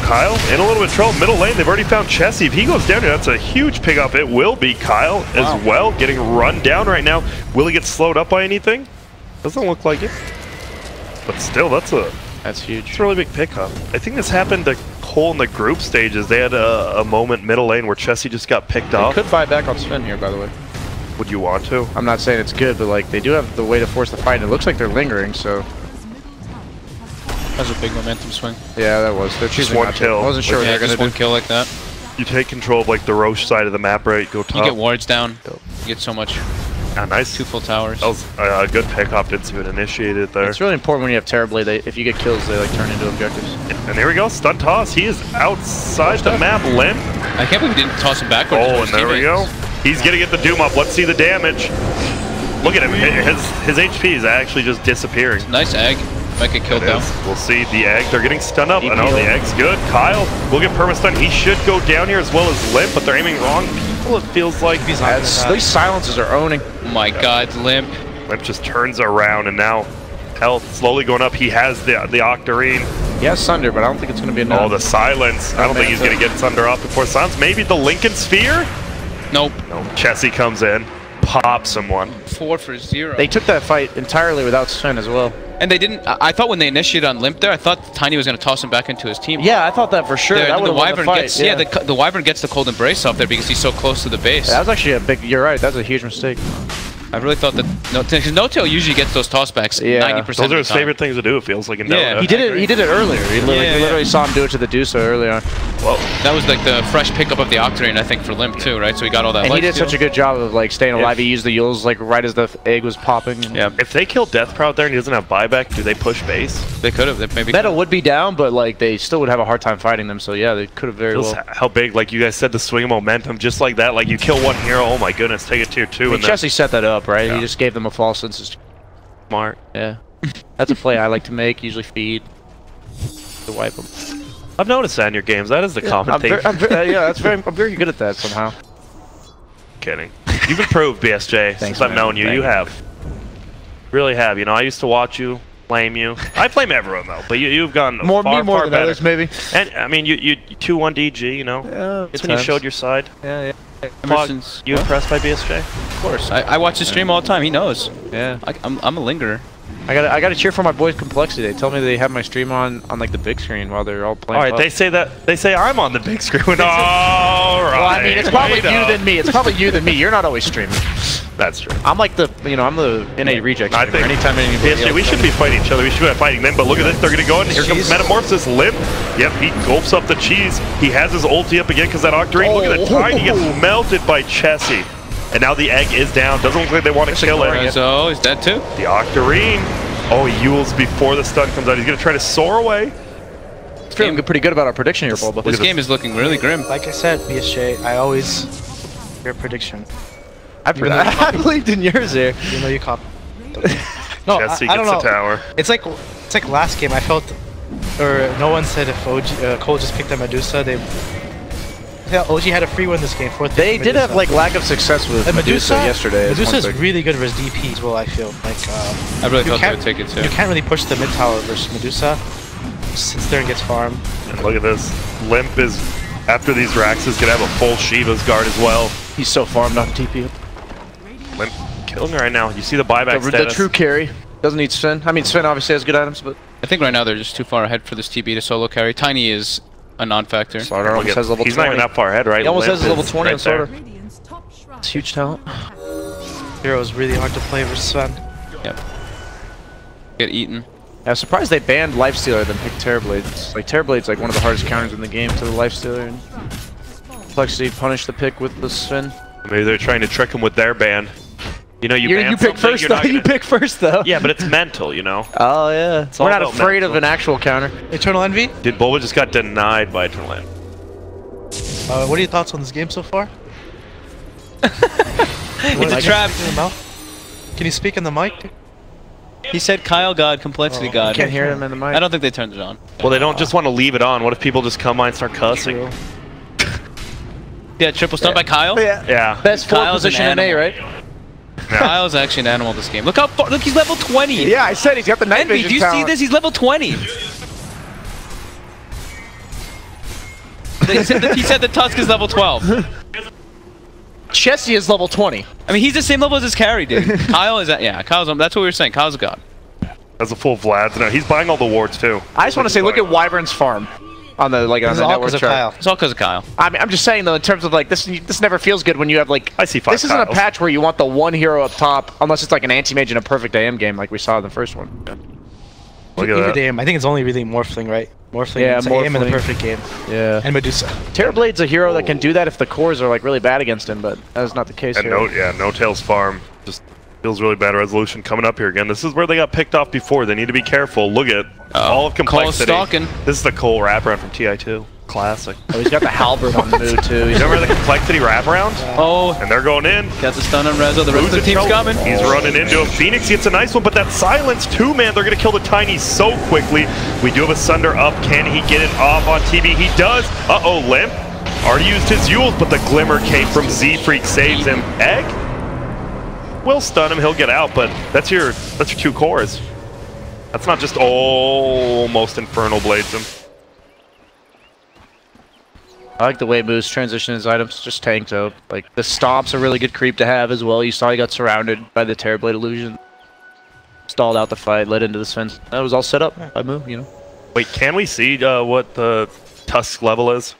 Kyle in a little bit of trouble. Middle lane, they've already found Chessie. If he goes down here, that's a huge pickup. It will be Kyle as well, getting run down right now. Will he get slowed up by anything? Doesn't look like it. But still, that's huge. It's a really big pickup. I think this happened to coL in the group stages. They had a moment middle lane where Chessie just got picked off. Could buy back on Sven here, by the way. Would you want to? I'm not saying it's good, but like they do have the way to force the fight. And it looks like they're lingering, so. That was a big momentum swing. Yeah, that was. They're choosing one kill. I wasn't sure what they're gonna do. One kill like that. You take control of like the Roche side of the map, right? Go top. You get wards down. You get so much. Ah, nice. 2 full towers. That was a good pickup. Didn't see it initiated there. It's really important when you have Terrorblade. If you get kills, they like turn into objectives. And there we go. Stun toss. He is outside the map. Limp. I can't believe he didn't toss him backwards. Oh, and there we go. He's gonna get the Doom up. Let's see the damage. Look at him. His HP is actually just disappearing. Nice egg. Might get killed down. We'll see the egg. They're getting stunned up. And oh, the egg's good. Kyle will get perma-stun. He should go down here as well as Limp, but they're aiming wrong people. It feels like these silences are owning. Oh my God, Limp. Limp just turns around, and now health slowly going up. He has the Octarine. He has Sunder, but I don't think it's going to be enough. Oh, the silence. I don't think he's going to get Sunder off before silence. Maybe the Lincoln Sphere? Nope. No. Chessie comes in. pop someone. 4 for 0. They took that fight entirely without Sven as well. And they didn't. I thought when they initiated on Limp there, I thought Tiny was going to toss him back into his team. Yeah, I thought that for sure. That would have won the fight. Gets, yeah, the Wyvern gets the cold embrace off there because he's so close to the base. Yeah, that was actually a big. You're right. That was a huge mistake. I really thought that because No-Tail usually gets those tossbacks 90% Those are his favorite things to do, it feels like in Dota. Yeah. He did it earlier. He literally saw him do it to the Dusa earlier on. Whoa. That was like the fresh pickup of the Octarine, I think, for Limp too, right? So he got all that. And he did such a good job of like staying alive. He used the Yules like right as the egg was popping. Yeah. If they kill Deathprow out there and he doesn't have buyback, do they push base? They could have. Maybe. Meta would be down, but like they still would have a hard time fighting them. So yeah, they could have very well. How big, like you guys said, the swing of momentum, just like that. Like you kill one hero, oh my goodness, take it tier 2. And Chessie set that up, right? He just gave them a false sense of smart. Yeah, that's a play I like to make. Usually feed to wipe them. I've noticed that in your games. That is the common thing. I'm very good at that somehow. Kidding. You've improved, BSJ, since I've known you. You have. Really have. You know, I used to watch you, flame you. I flame everyone though, but you've gone more far than better. Others, maybe. And I mean, you 2-1 DG. You know, it's when you showed your side. Yeah. Emerson's, you impressed by BSJ? Of course. I watch his stream all the time. He knows. Yeah. I'm a lingerer. I gotta cheer for my boys Complexity. They tell me they have my stream on like the big screen while they're all playing. All right, they say I'm on the big screen. All right. Well, I mean, it's probably you than me. It's probably you than me. You're not always streaming. That's true. I'm like the I'm the NA reject. I think anytime BSJ, we shouldn't be fighting each other. We should be fighting them. But look at this. They're gonna go in. Here comes Metamorphosis. Limp. Yep, he gulps up the cheese. He has his ulti up again because that Octarine. Look at the Tiny gets melted by Chessie. And now the egg is down. Doesn't look like they want to kill it. So he's dead too. The Octarine. Oh, he Yules before the stun comes out. He's going to try to soar away. It's feeling pretty good about our prediction here, Bulba. This game is looking really grim. Like I said, BSJ, I always your prediction. I believed in yours there. You know you cop. No, Chessie I don't gets know. the tower. It's like last game. I felt, or no one said if coL just picked up Medusa, OG had a free win this game. They did have like lack of success with Medusa yesterday. Medusa is really good versus DP as well. I feel like I really thought they would take it too. You can't really push the mid tower versus Medusa since Thurn gets farm. And look at this. Limp is after these racks is gonna have a full Shiva's guard as well. He's so farmed on TP. Limp killing right now. You see the buyback status. The true carry doesn't need Sven. I mean, Sven obviously has good items, but I think right now they're just too far ahead for this TB to solo carry. Tiny is a non-factor. Starter almost has level 20. He's not even that far ahead, right? He almost has level 20 right on Starter. It's huge talent. Hero is really hard to play versus Sven. Yep. Get eaten. Yeah, I'm surprised they banned Lifestealer than picked Terrorblades. Like Terrorblade's like one of the hardest counters in the game to the Lifestealer. And Complexity punished the pick with the Sven. Maybe they're trying to trick him with their ban. You know, you pick first though. You pick first though. Yeah, but it's mental, you know. Oh yeah. We're not afraid of an actual counter. Eternal Envy. Dude, Bulba just got denied by Eternal Envy. What are your thoughts on this game so far? It's a trap. Can you speak in the mic? He said Kyle God, Complexity God. I can't hear him in the mic. I don't think they turned it on. Well, they don't just want to leave it on. What if people just come by and start cussing? Yeah, triple stun by Kyle? Yeah. Best four position in A, right? Yeah. Kyle's actually an animal this game. Look how far, look, he's level 20. Yeah, I said he's got the night Envy, vision do you talent. see this? He's level 20. he said the Tusk is level 12. Chessie is level 20. I mean, he's the same level as his carry, dude. Kyle is Kyle's that's what we were saying. Kyle's a god. That's a full Vlad. No, he's buying all the wards too. I just want to say, look at Wyvern's farm on the on the network chart. It's all because of Kyle. I mean, I'm just saying though, in terms of like this never feels good when you have like. I see 5 This isn't a patch where you want the one hero up top, unless it's like an anti-mage in a perfect AM game like we saw in the first one. Look at that. AM. I think it's only really Morphling, right? Morphling and AM in the perfect game. Yeah. And Medusa. Terrorblade's a hero that can do that if the cores are like really bad against him, but that is not the case here. No-Tail's farm just feels really bad. Resolution coming up here again. This is where they got picked off before. They need to be careful. Look at all of Complexity. Stalking. This is the coL wraparound from TI2. Classic. Oh, he's got the halberd on the move too. You remember the Complexity wraparound? Oh. And they're going in. Got the stun on Rezo. The rest of the team's coming. He's running into him. Phoenix gets a nice one, but that silence too, man. They're going to kill the Tiny so quickly. We do have a Sunder up. Can he get it off on TB? He does. Uh-oh, Limp. Already used his Yules, but the Glimmer came from Z-Freak, saves him. Egg? Will stun him. He'll get out, but that's your 2 cores. That's not just almost Infernal Blades him. I like the way Moose transitioned his items, just tanked out. Like, the stomp's a really good creep to have as well. You saw he got surrounded by the Terrorblade illusion. Stalled out the fight, led into the fence. That was all set up by Moo, you know. Wait, can we see what the Tusk level is?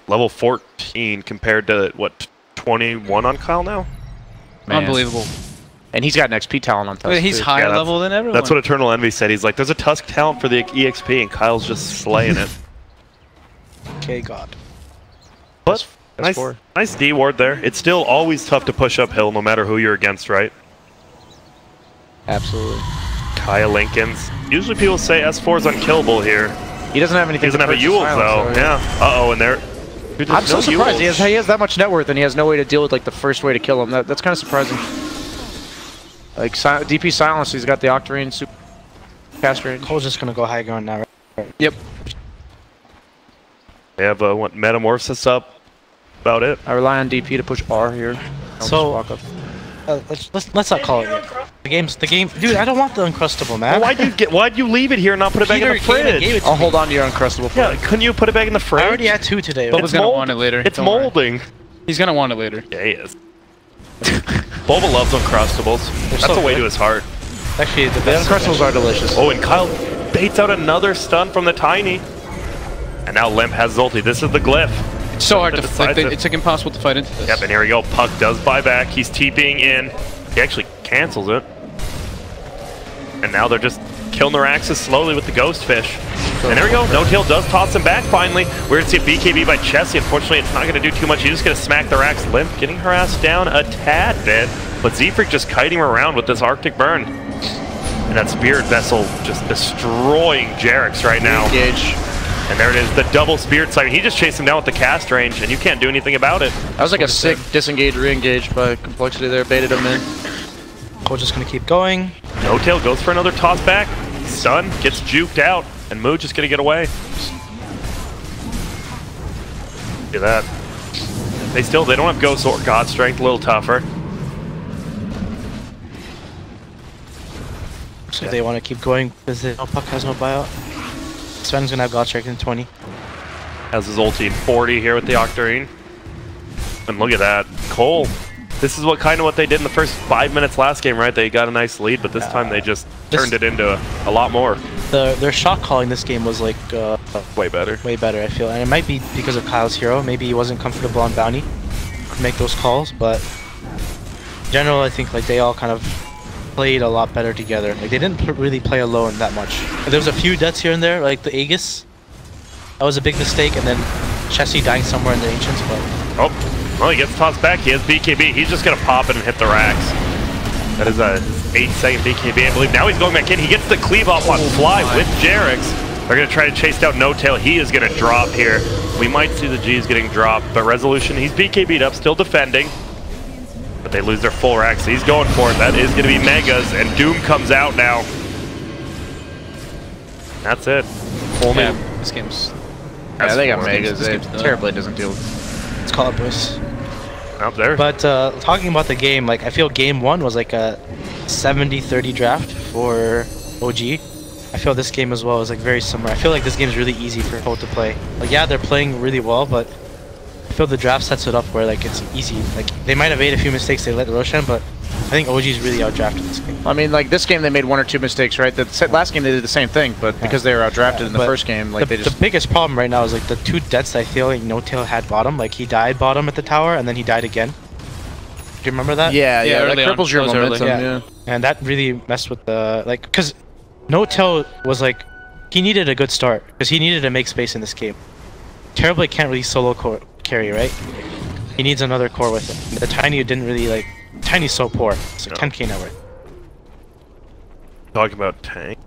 Level 14 compared to, what, 21 on coL now? Man. Unbelievable. And he's got an XP talent on Tusk. He's too. higher Yeah, level than everyone. That's what Eternal Envy said. He's like, there's a Tusk talent for the EXP, and coL's just slaying it. Okay, God. But nice D ward there. It's still always tough to push uphill no matter who you're against, right? Absolutely. Kaya Lincolns. Usually people say S4 is unkillable here. He doesn't have anything. He doesn't have a Yule though. Yeah. Uh-oh, and there. Dude, I'm so surprised. Yules. He has that much net worth and he has no way to deal with like the first way to kill him. That's kind of surprising. Like DP Silence, he's got the Octarine super cast range. coL's just gonna go high ground now, right? Yep. They have what, Metamorphosis up. About it. I rely on DP to push R here. So- walk up. Let's not call it yet. The game, dude. I don't want the Uncrustable, man. Well, why'd you leave it here and not put it back in the fridge? I'll hold on to your Uncrustable. Yeah, couldn't you put it back in the fridge? I already had 2 today. Boba's gonna want it later. It's Don't worry. molding. He's gonna want it later. Yeah, he is. Boba loves Uncrustables. That's so a way good. to his heart. Actually, the The best. Uncrustables are delicious. Oh, and coL baits out another stun from the Tiny. And now Limp has Zulti. This is the glyph. It's so hard to Decides it. it's like impossible to fight into this. Yep, and here we go. Puck does buy back. He's TPing in. He actually cancels it. And now they're just killing their axes slowly with the Ghost Fish. And there we go. No Tail does toss him back finally. We're going to see a BKB by Chessie. Unfortunately, it's not going to do too much. He's just going to smack their axe. Limp getting her ass down a tad bit. But Z-Freak just kiting him around with this Arctic Burn. And that Spirit Vessel just destroying Jarex right now. Engage. And there it is, the double Spirit Siren. He just chased him down with the cast range, and you can't do anything about it. That was like a sick disengage, re-engage by Complexity there. Baited him in. coL's just gonna keep going. No Tail goes for another toss back. Stun, gets juked out, and Moo just gonna get away. Look at that. They don't have Ghost or God Strength, a little tougher. So they want to keep going because Puck has no buyout. Sven's gonna have God Strike in 20. Has his ulti in 40 here with the Octarine. And look at that, coL. This is what they did in the first 5 minutes last game, right? They got a nice lead, but this time they just turned it into a lot more. Their shot calling this game was like Way better. way better, I feel, and it might be because of coL's hero. Maybe he wasn't comfortable on bounty to make those calls, but in general, I think like they all kind of played a lot better together. Like they didn't really play alone that much. There was a few deaths here and there, like the Aegis. That was a big mistake, and then Chessie dying somewhere in the Ancients, but... Oh, well, he gets tossed back. He has BKB. He's just going to pop it and hit the racks. That is a 8-second BKB, I believe. Now he's going back in. He gets the cleave off on Fly with Jarex. They're going to try to chase down No Tail. He is going to drop here. We might see the G's getting dropped, but Resolution, he's BKB'd up, still defending. But they lose their full racks. He's going for it. That is going to be Megas, and Doom comes out now. That's it. Only This game's... Yeah, they got This Megas. game's done. Terrorblade doesn't deal with. Let's call it, boys. out there. But talking about the game, like I feel game 1 was like a 70-30 draft for OG. I feel this game as well is like very similar. I feel like this game is really easy for coL to play. Like yeah, they're playing really well, but I feel the draft sets it up where like it's easy. Like they might have made a few mistakes they let Roshan, but I think OG's really outdrafted this game. I mean, like this game they made 1 or 2 mistakes, right? The last game they did the same thing, but because they were outdrafted in the first game, like they just... The biggest problem right now is like the 2 deaths I feel like No Tail had bottom. Like he died bottom at the tower and then he died again. Do you remember that? Yeah, Yeah, that early on. cripples your That was early. momentum. Yeah. And that really messed with the like, cause No Tail was like he needed a good start because he needed to make space in this game. Terrorblade can't really solo carry, right? He needs another core with him. The Tiny didn't really like. Tiny's so poor. It's like 10k net worth. Talking about tank.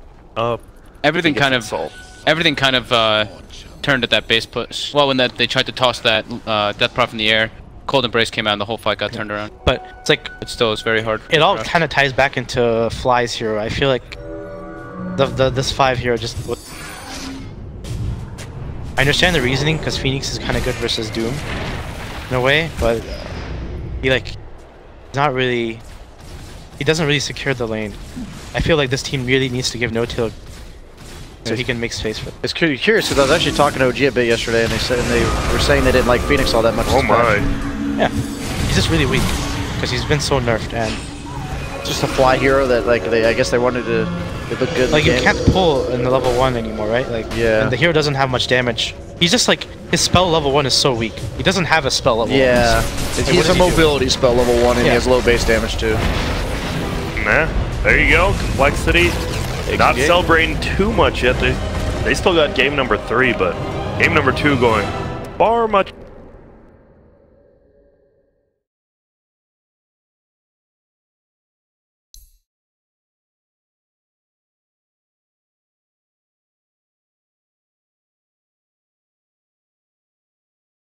Everything kind of Soul. turned at that base push. Well, when they tried to toss that Death Prophet in the air, Cold Embrace came out and the whole fight got turned around. But it's like It still is very hard. it all kind of ties back into Fly's hero. I feel like this 5 hero just. I understand the reasoning because Phoenix is kind of good versus Doom in a way, but he like not really. He doesn't really secure the lane. I feel like this team really needs to give No Tail so he can make space for it. It's curious because I was actually talking to OG a bit yesterday, and they were saying they didn't like Phoenix all that much. Oh my. Yeah, he's just really weak because he's been so nerfed, and just a fly hero that like I guess they wanted to look good. Like you can't pull in the level 1 anymore, right? Like yeah, and the hero doesn't have much damage. He's just like his spell level 1 is so weak. He doesn't have a spell level 1. Yeah, he's a mobility spell level 1, and he has low base damage too. Nah, there you go. Complexity. Not celebrating too much yet. They still got game number 3, but game number 2 going far much